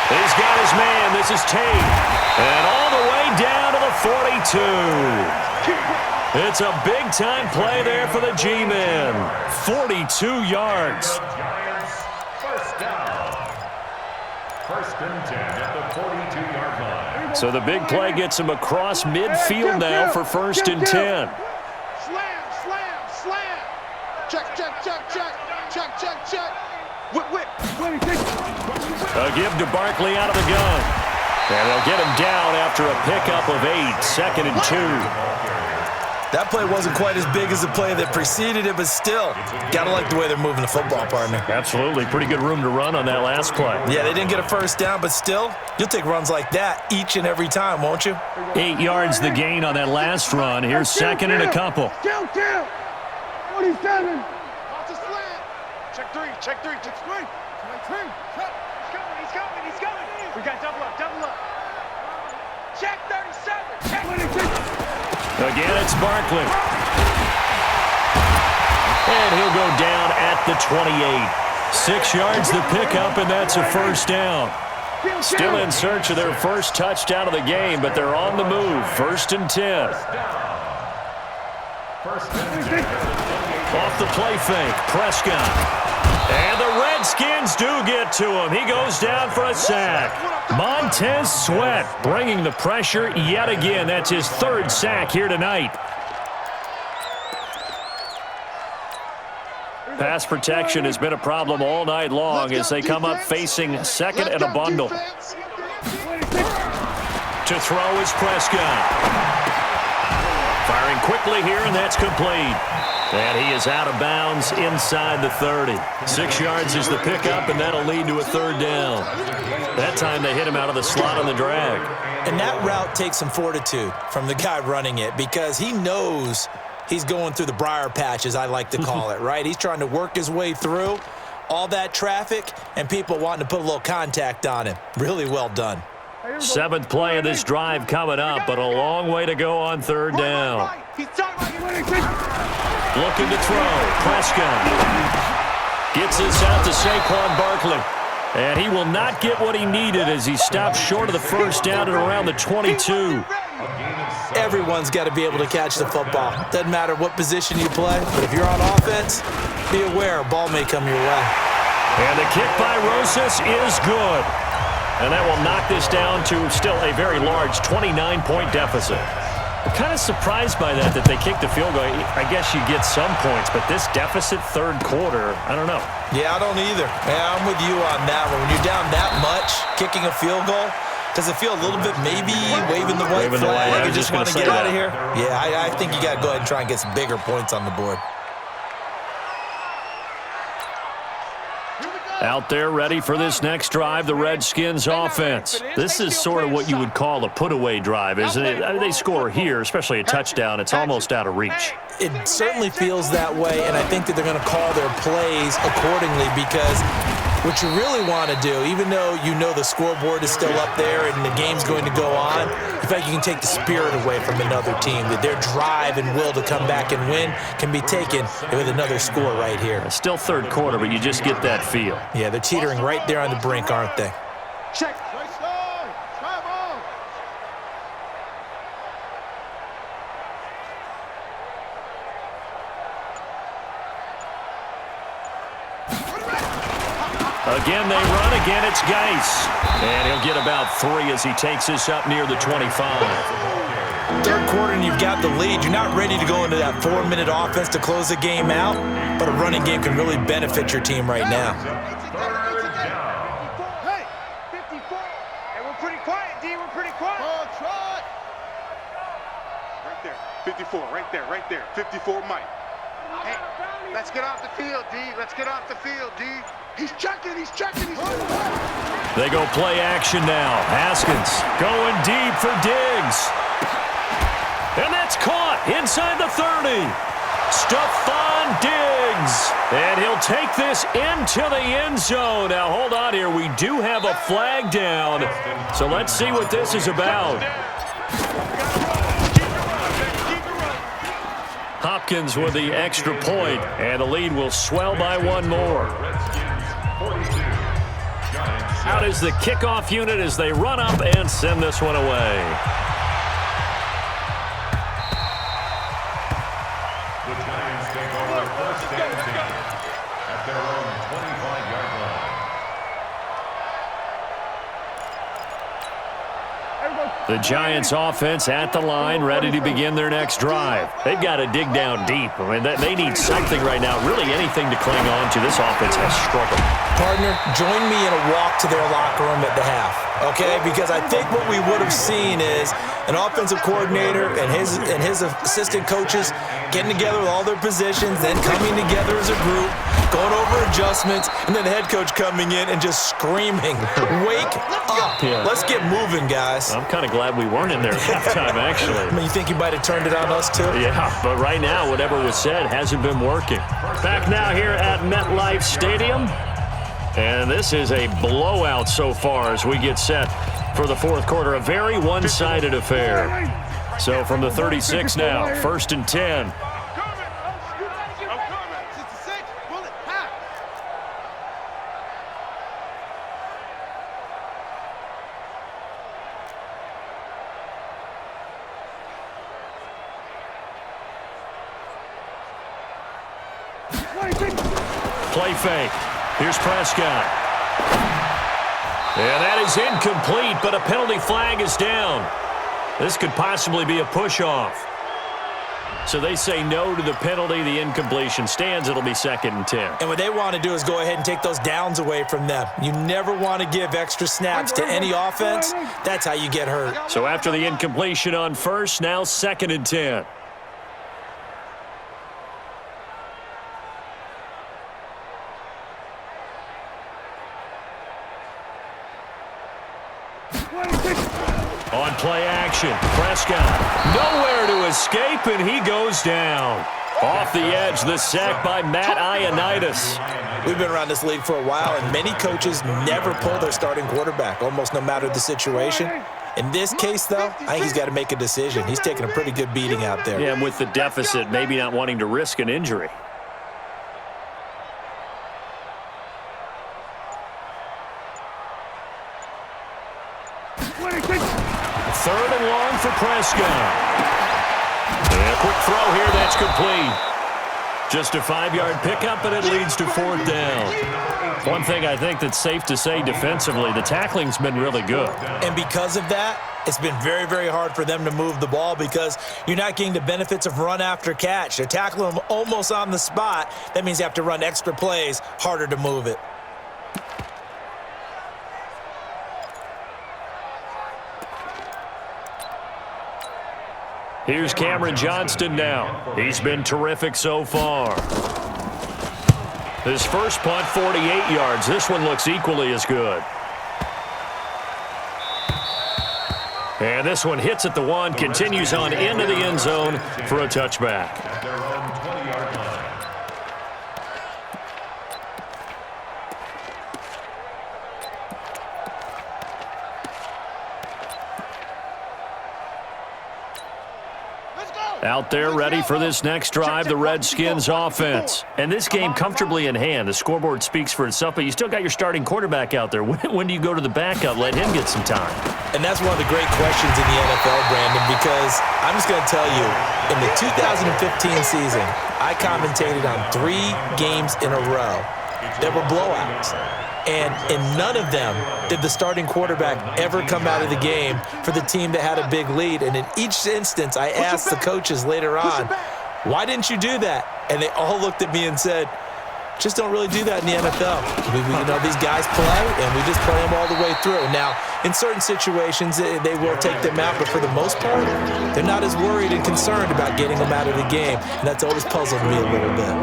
He's got his man. This is Tate. And all the way down to the 42. It's a big-time play there for the G-men. 42 yards. First down. 1st and 10 at the 42-yard line. So the big play gets him across midfield now for 1st and 10. Slam, slam, slam. Check, check, check, check. Check, check, check. Whip, whip. A give to Barkley out of the gun. And they'll get him down after a pickup of 8, 2nd and 2. That play wasn't quite as big as the play that preceded it, but still, gotta like the way they're moving the football, partner. Absolutely. Pretty good room to run on that last play. Yeah, they didn't get a first down, but still, you'll take runs like that each and every time, won't you? 8 yards the gain on that last run. Here's 2nd and a couple. Count, count. 47. Off the slant. Check 3, check 3, check 3. Check 3. He's coming, he's coming. We got double up, double up. Check 37. Check 26. Again, it's Barkley. And he'll go down at the 28. 6 yards the pickup, and that's a first down. Still in search of their first touchdown of the game, but they're on the move. 1st and 10. First and 10. Off the play fake, Prescott. And the Redskins do get to him. He goes down for a sack. Montez Sweat bringing the pressure yet again. That's his 3rd sack here tonight. Pass protection has been a problem all night long as they come up facing 2nd and a bundle. To throw is Prescott. Firing quickly here, and that's complete. And he is out of bounds inside the 30. 6 yards is the pickup, and that'll lead to a 3rd down. That time they hit him out of the slot on the drag. And that route takes some fortitude from the guy running it because he knows he's going through the briar patch, as I like to call it, right? He's trying to work his way through all that traffic and people wanting to put a little contact on him. Really well done. 7th play of this drive coming up, but a long way to go on 3rd down. Looking to throw. Prescott gets this out to Saquon Barkley. And he will not get what he needed as he stops short of the first down at around the 22. Everyone's got to be able to catch the football. Doesn't matter what position you play, but if you're on offense, be aware a ball may come your way. And the kick by Rosas is good. And that will knock this down to still a very large 29-point deficit. I'm kind of surprised by that they kicked the field goal. I guess you get some points, but this deficit third quarter, I don't know. Yeah, I don't either. Yeah, I'm with you on that one. When you're down that much, kicking a field goal, does it feel a little bit maybe waving the white flag? You just want to get out of here? Yeah, I think you got to go ahead and try and get some bigger points on the board. Out there ready for this next drive, the Redskins offense. This is sort of what you would call a put-away drive, isn't it? I mean, they score here, especially a touchdown. It's almost out of reach. It certainly feels that way, and I think that they're going to call their plays accordingly because what you really want to do, even though you know the scoreboard is still up there and the game's going to go on, you feel like you can take the spirit away from another team, that their drive and will to come back and win can be taken with another score right here. It's still third quarter, but you just get that feel. Yeah, they're teetering right there on the brink, aren't they? Check. Again, they run. Again, it's Geis. And he'll get about 3 as he takes this up near the 25. Third quarter and you've got the lead. You're not ready to go into that 4-minute offense to close the game out, but a running game can really benefit your team right now. Hey, 54. Hey, we're pretty quiet, D. We're pretty quiet. Right there. 54. Right there. 54, Mike. Hey, let's get off the field, D. Let's get off the field, D. He's checking. They go play action now. Haskins going deep for Diggs. And that's caught inside the 30. Stephon Diggs. And he'll take this into the end zone. Now, hold on here. We do have a flag down. So let's see what this is about. Hopkins with the extra point, and the lead will swell by 1 more. Out is the kickoff unit as they run up and send this one away. The Giants take over first and 10 at their own 25-yard line. The Giants offense at the line, ready to begin their next drive. They've got to dig down deep. I mean, they need something right now, really anything to cling on to. This offense has struggled. Partner, join me in a walk to their locker room at the half, okay? Because I think what we would have seen is an offensive coordinator and his assistant coaches getting together with all their positions, then coming together as a group, going over adjustments, and then the head coach coming in and just screaming, "Wake up! Yeah. Let's get moving, guys." I'm kind of glad we weren't in there at halftime, actually. I mean, you think you might have turned it on us, too? Yeah, but right now, whatever was said hasn't been working. Back now here at MetLife Stadium. And this is a blowout so far as we get set for the fourth quarter. A very one-sided affair. So from the 36 now, first and 10. Play fake. Here's Prescott. And that is incomplete, but a penalty flag is down. This could possibly be a push-off. So they say no to the penalty. The incompletion stands. It'll be second and 10. And what they want to do is go ahead and take those downs away from them. You never want to give extra snaps to any offense. That's how you get hurt. So after the incompletion on first, now second and 10. On play action, Prescott nowhere to escape, and he goes down. Off the edge, the sack by Matt Ioannidis. We've been around this league for a while, and many coaches never pull their starting quarterback, almost no matter the situation. In this case, though, I think he's got to make a decision. He's taking a pretty good beating out there. Yeah, and with the deficit, maybe not wanting to risk an injury. 3rd and long for Prescott. And a quick throw here, that's complete. Just a 5-yard pickup, and it leads to 4th down. One thing I think that's safe to say defensively, the tackling's been really good. And because of that, it's been very, very hard for them to move the ball because you're not getting the benefits of run after catch. They're tackling them almost on the spot. That means you have to run extra plays, harder to move it. Here's Cameron Johnston now. He's been terrific so far. His first punt, 48 yards. This one looks equally as good. And this one hits at the 1, continues on into the end zone for a touchback. At their own 20-yard line. Out there ready for this next drive, the Redskins offense. And this game comfortably in hand. The scoreboard speaks for itself, but you still got your starting quarterback out there. When do you go to the backup, let him get some time? And that's one of the great questions in the NFL, Brandon, because I'm just going to tell you, in the 2015 season, I commentated on 3 games in a row that were blowouts. And in none of them did the starting quarterback ever come out of the game for the team that had a big lead. And in each instance, I asked the coaches later on, why didn't you do that? And they all looked at me and said, just don't really do that in the NFL. You know, these guys play, and we just play them all the way through. Now, in certain situations, they will take them out, but for the most part, they're not as worried and concerned about getting them out of the game. And that's always puzzled me a little bit.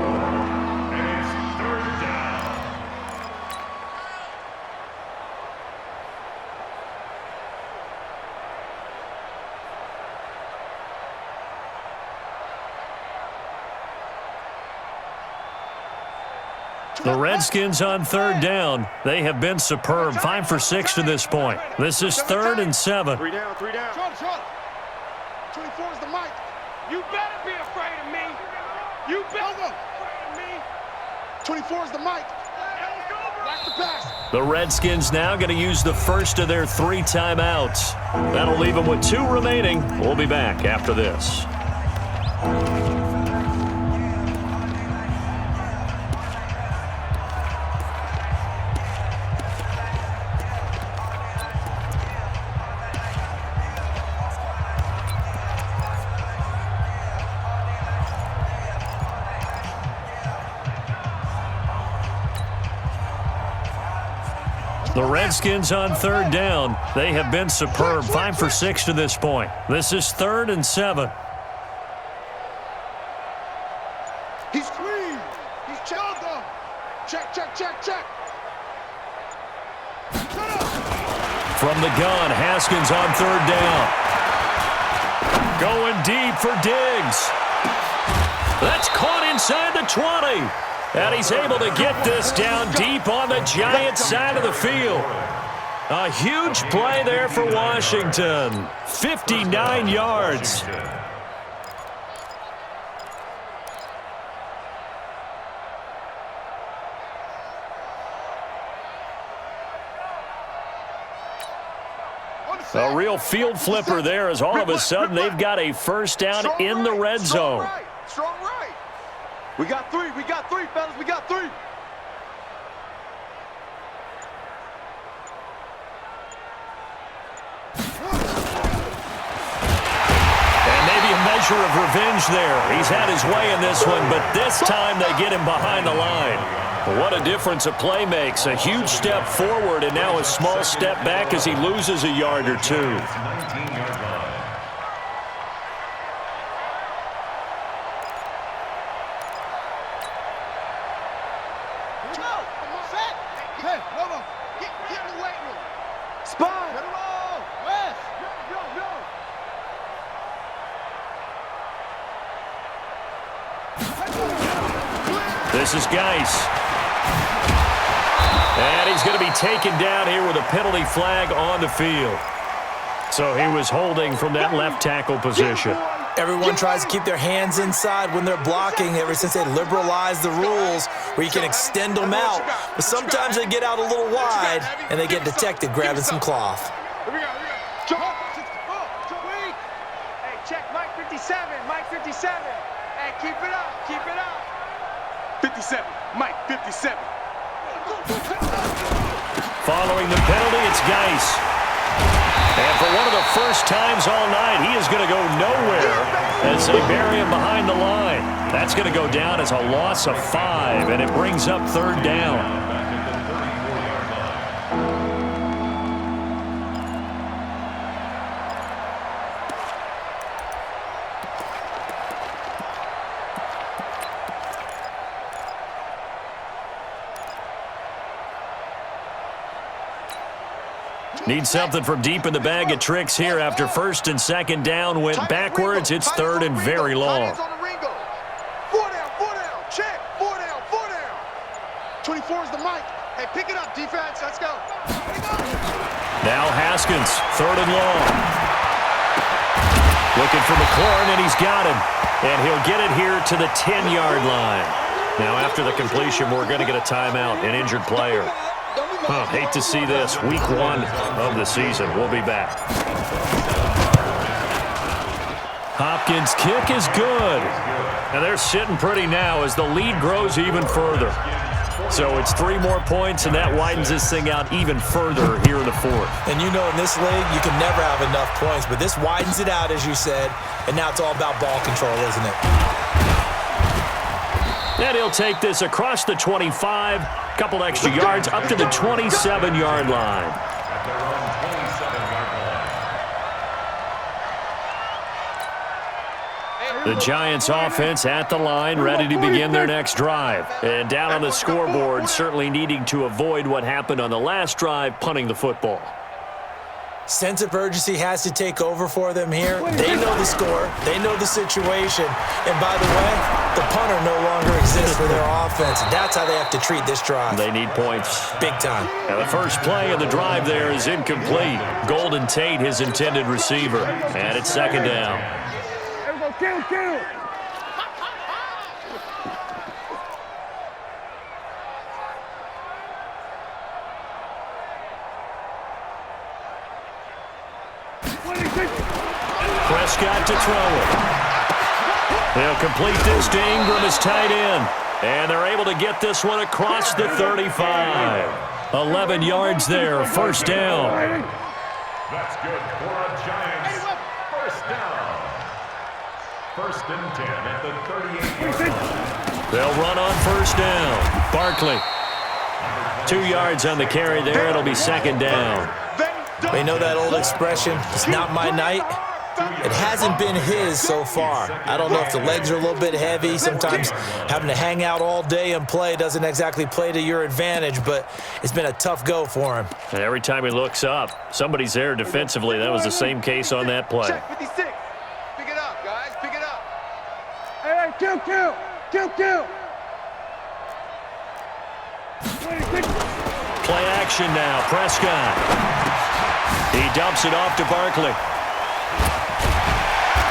The Redskins on 3rd down. They have been superb. 5 for 6 to this point. This is 3rd and 7. 3 down, 3 down. 24 is the mic. You better be afraid of me. You better be afraid of me. 24 is the mic. Watch the pass. The Redskins now going to use the first of their 3 timeouts. That'll leave them with 2 remaining. We'll be back after this. The Redskins on 3rd down. They have been superb. 5 for 6 to this point. This is 3rd and 7. He's clean. He's checked up. Check, check, check, check. From the gun, Haskins on 3rd down. Going deep for Diggs. That's caught inside the 20. And he's able to get this down deep on the Giants side of the field. A huge play there for Washington. 59 yards. A real field flipper there as all of a sudden they've got a first down in the red zone. Strong right. We got 3, fellas, we got 3. And maybe a measure of revenge there. He's had his way in this one, but this time they get him behind the line. What a difference a play makes. A huge step forward and now a small step back as he loses a yard or 2. 19-yard line. This is Geis. And he's going to be taken down here with a penalty flag on the field. So he was holding from that left tackle position. Everyone tries to keep their hands inside when they're blocking ever since they liberalized the rules where you can extend them out. But sometimes they get out a little wide and they get detected grabbing some cloth. 57. Mike, 57. Following the penalty, it's Geis. And for one of the first times all night, he is going to go nowhere as they bury him behind the line. That's going to go down as a loss of 5, and it brings up third down. Need something from deep in the bag of tricks here after first and second down went backwards. It's third and very long. 4 down, check, 4 down. 24 is the mic. Hey, pick it up, defense, let's go. Now Haskins, third and long. Looking for McLaurin, and he's got him. And he'll get it here to the 10-yard line. Now after the completion, we're going to get a timeout, an injured player. Hate to see this. Week 1 of the season. We'll be back. Hopkins' kick is good. And they're sitting pretty now as the lead grows even further. So it's 3 more points, and that widens this thing out even further here in the 4th. And you know in this league, you can never have enough points, but this widens it out, as you said, and now it's all about ball control, isn't it? And he'll take this across the 25, couple extra yards, up to the 27-yard line. The Giants offense at the line, ready to begin their next drive. And down on the scoreboard, certainly needing to avoid what happened on the last drive, punting the football. Sense of urgency has to take over for them here. They know the score. They know the situation. And by the way, the punter no longer exists for their offense. And that's how they have to treat this drive. They need points. Big time. Now the first play of the drive there is incomplete. Golden Tate, his intended receiver. And it's second down. Kill. Prescott to throw it. They'll complete this to Ingram as tight end. And they're able to get this one across the 35. 11 yards there, first down. That's good for a Giants first down. First and 10 at the 38-yard line. They'll run on first down. Barkley. 2 yards on the carry there. It'll be second down. They know that old expression, it's not my night. It hasn't been his so far. I don't know if the legs are a little bit heavy. Sometimes having to hang out all day and play doesn't exactly play to your advantage, but it's been a tough go for him. And every time he looks up, somebody's there defensively. That was the same case on that play. Check 56. Pick it up, guys, pick it up. Hey, kill. Play action now, Prescott. He dumps it off to Barkley.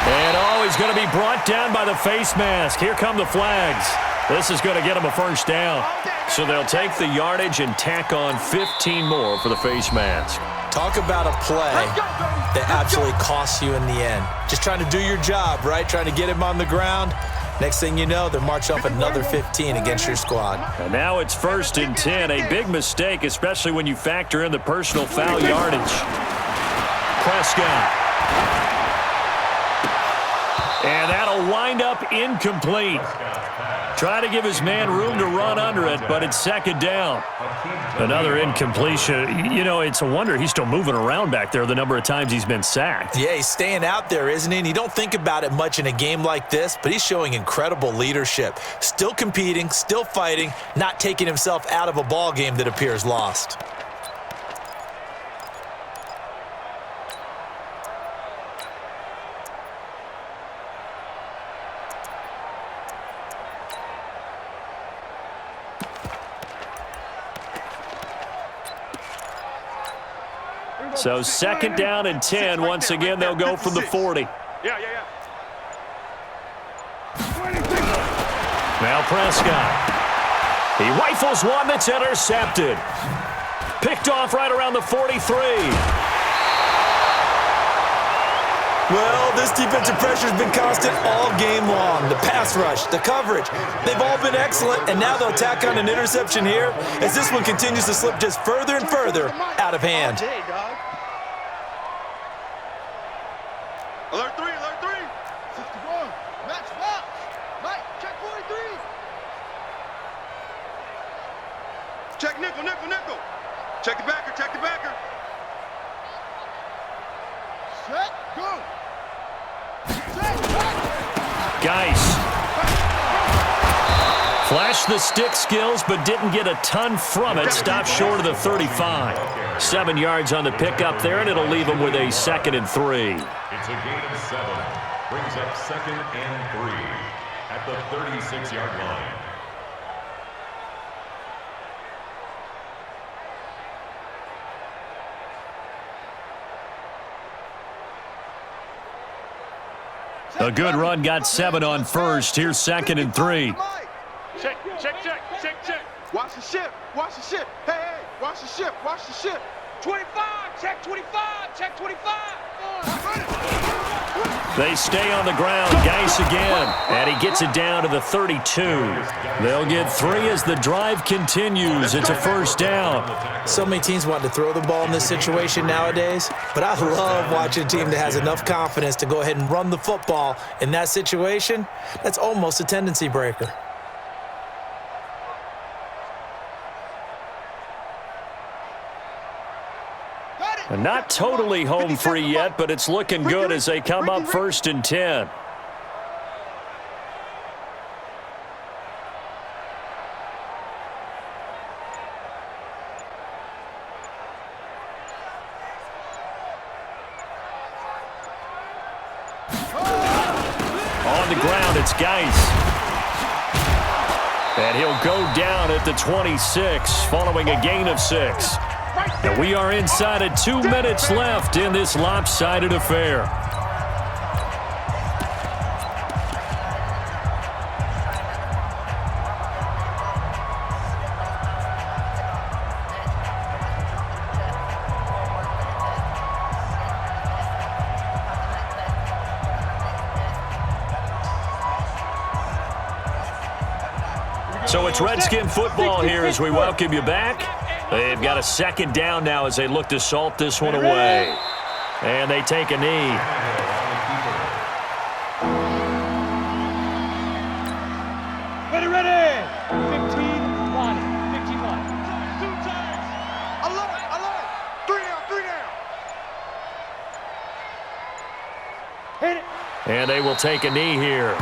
And he's going to be brought down by the face mask. Here come the flags. This is going to get him a first down. So they'll take the yardage and tack on 15 more for the face mask. Talk about a play that absolutely costs you in the end. Just trying to do your job, right? Trying to get him on the ground. Next thing you know, they're marching off another 15 against your squad. And now it's first and 10. A big mistake, especially when you factor in the personal foul yardage. Prescott. And that'll wind up incomplete. Try to give his man room to run under it, but it's second down. Another incompletion. You know, it's a wonder he's still moving around back there the number of times he's been sacked. Yeah, he's staying out there, isn't he? And you don't think about it much in a game like this, but he's showing incredible leadership. Still competing, still fighting, not taking himself out of a ball game that appears lost. So second down and 10. Once again, they'll go from the 40. Yeah. Now Prescott. He rifles one that's intercepted. Picked off right around the 43. Well, this defensive pressure has been constant all game long. The pass rush, the coverage, they've all been excellent, and now they'll tack on an interception here as this one continues to slip just further and further out of hand. Alert 3, alert 3. 61. Match box. Mike, check 43. Check nickel, nickel, nickel. Check the backer, check the backer. Set, go. Set, back. Geis. Flashed the stick skills, but didn't get a ton from it. Stopped short of the 35. 7 yards on the pickup there, and it'll leave them with a 2nd and 3. It's a gain of 7. Brings up 2nd and 3 at the 36-yard line. A good run got 7 on first. Here's 2nd and 3. Check, check, check, check, check. Watch the ship, watch the ship. Hey, hey, watch the ship, watch the ship. 25, check 25, check 25. They stay on the ground. Geis again. And he gets it down to the 32. They'll get 3 as the drive continues. It's a first down. So many teams want to throw the ball in this situation nowadays, but I love watching a team that has enough confidence to go ahead and run the football in that situation. That's almost a tendency breaker. And not totally home free yet, but it's looking good as they come up 1st and 10. On the ground, it's Geis. And he'll go down at the 26, following a gain of 6. And we are inside of 2 minutes left in this lopsided affair. So it's Redskin football here as we welcome you back. They've got a 2nd down now as they look to salt this one away. And they take a knee. Ready, ready. 15, 20, 51. Alert, alert. 3 down, 3 down. Hit it. And they will take a knee here.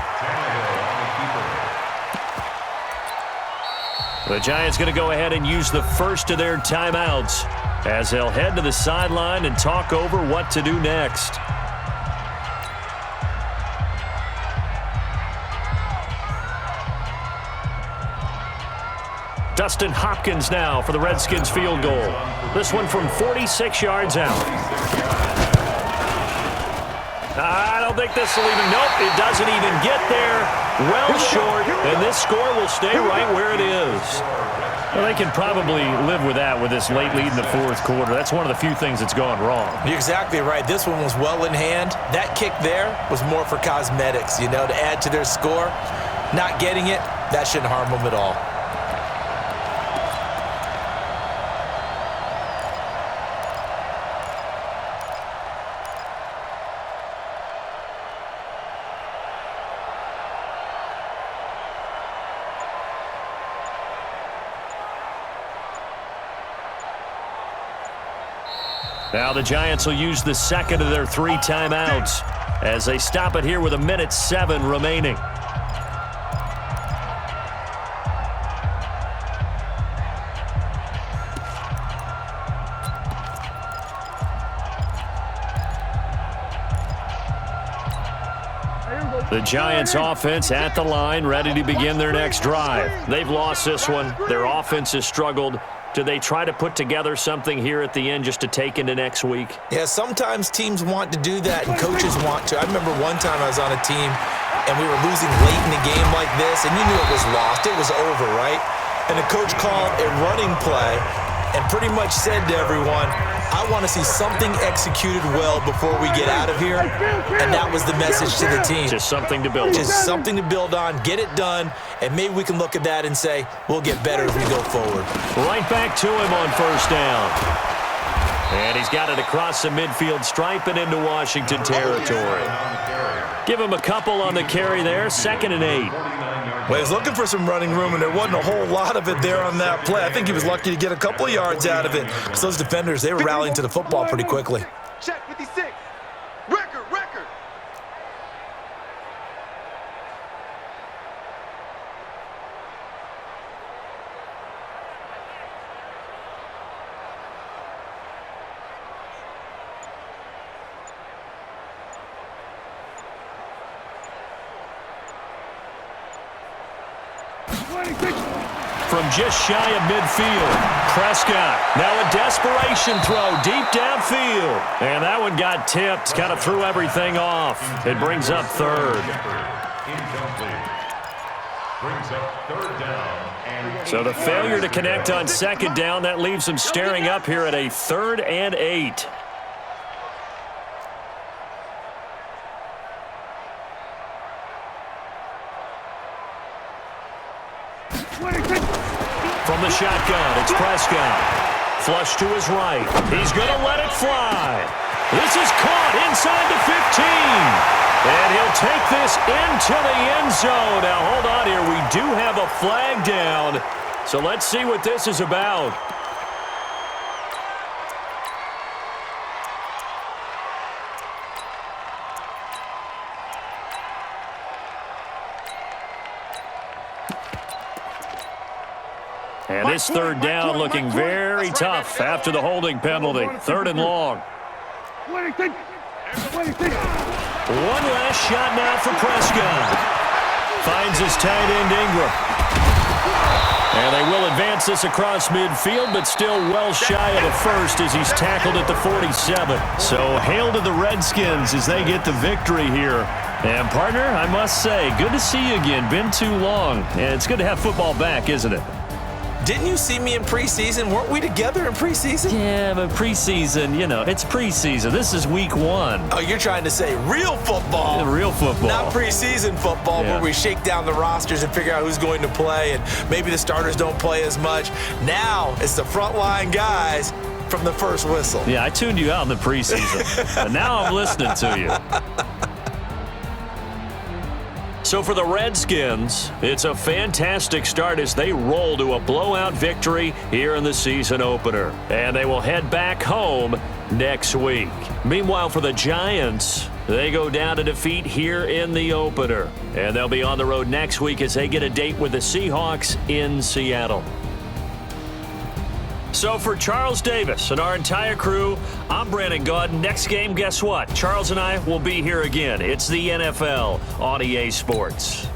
The Giants going to go ahead and use the first of their timeouts as they'll head to the sideline and talk over what to do next. Dustin Hopkins now for the Redskins field goal. This one from 46 yards out. I don't think this will even, nope, it doesn't even get there. Well short, and this score will stay right where it is. Well, they can probably live with that with this late lead in the 4th quarter. That's one of the few things that's gone wrong. You're exactly right. This one was well in hand. That kick there was more for cosmetics, you know, to add to their score. Not getting it, that shouldn't harm them at all. Now the Giants will use the 2nd of their 3 timeouts as they stop it here with 1:07 remaining. The Giants offense at the line, ready to begin their next drive. They've lost this one. Their offense has struggled. Do they try to put together something here at the end just to take into next week? Yeah, sometimes teams want to do that and coaches want to. I remember one time I was on a team and we were losing late in a game like this and you knew it was lost. It was over, right? And the coach called a running play and pretty much said to everyone, I want to see something executed well before we get out of here, and that was the message to the team. Just something to build on. Just something to build on, get it done, and maybe we can look at that and say, we'll get better as we go forward. Right back to him on first down. And he's got it across the midfield stripe and into Washington territory. Give him a couple on the carry there, 2nd and 8. Well, he was looking for some running room, and there wasn't a whole lot of it there on that play. I think he was lucky to get a couple of yards out of it, because those defenders, they were rallying to the football pretty quickly. Check 56. Record, record. From just shy of midfield, Prescott. Now a desperation throw deep downfield. And that one got tipped, kind of threw everything off. It brings up 3rd. Incomplete. Brings up 3rd down. And So the failure to connect on 2nd down, that leaves them staring up here at a 3rd and 8. From the shotgun, it's Prescott. Flush to his right. He's going to let it fly. This is caught inside the 15. And he'll take this into the end zone. Now, hold on here. We do have a flag down. So let's see what this is about. And this 3rd down looking very tough after the holding penalty. 3rd and long. One last shot now for Prescott. Finds his tight end Ingram. And they will advance this across midfield, but still well shy of a first as he's tackled at the 47. So hail to the Redskins as they get the victory here. And partner, I must say, good to see you again. Been too long. And it's good to have football back, isn't it? Didn't you see me in preseason? Weren't we together in preseason? Yeah, but preseason, you know, it's preseason. This is week 1. Oh, you're trying to say real football. Yeah, real football. Not preseason football Yeah. where we shake down the rosters and figure out who's going to play, and maybe the starters don't play as much. Now it's the frontline guys from the first whistle. Yeah, I tuned you out in the preseason. But now I'm listening to you. So for the Redskins, it's a fantastic start as they roll to a blowout victory here in the season opener. And they will head back home next week. Meanwhile, for the Giants, they go down to defeat here in the opener. And they'll be on the road next week as they get a date with the Seahawks in Seattle. So for Charles Davis and our entire crew, I'm Brandon Gaudin. Next game, guess what? Charles and I will be here again. It's the NFL on EA Sports.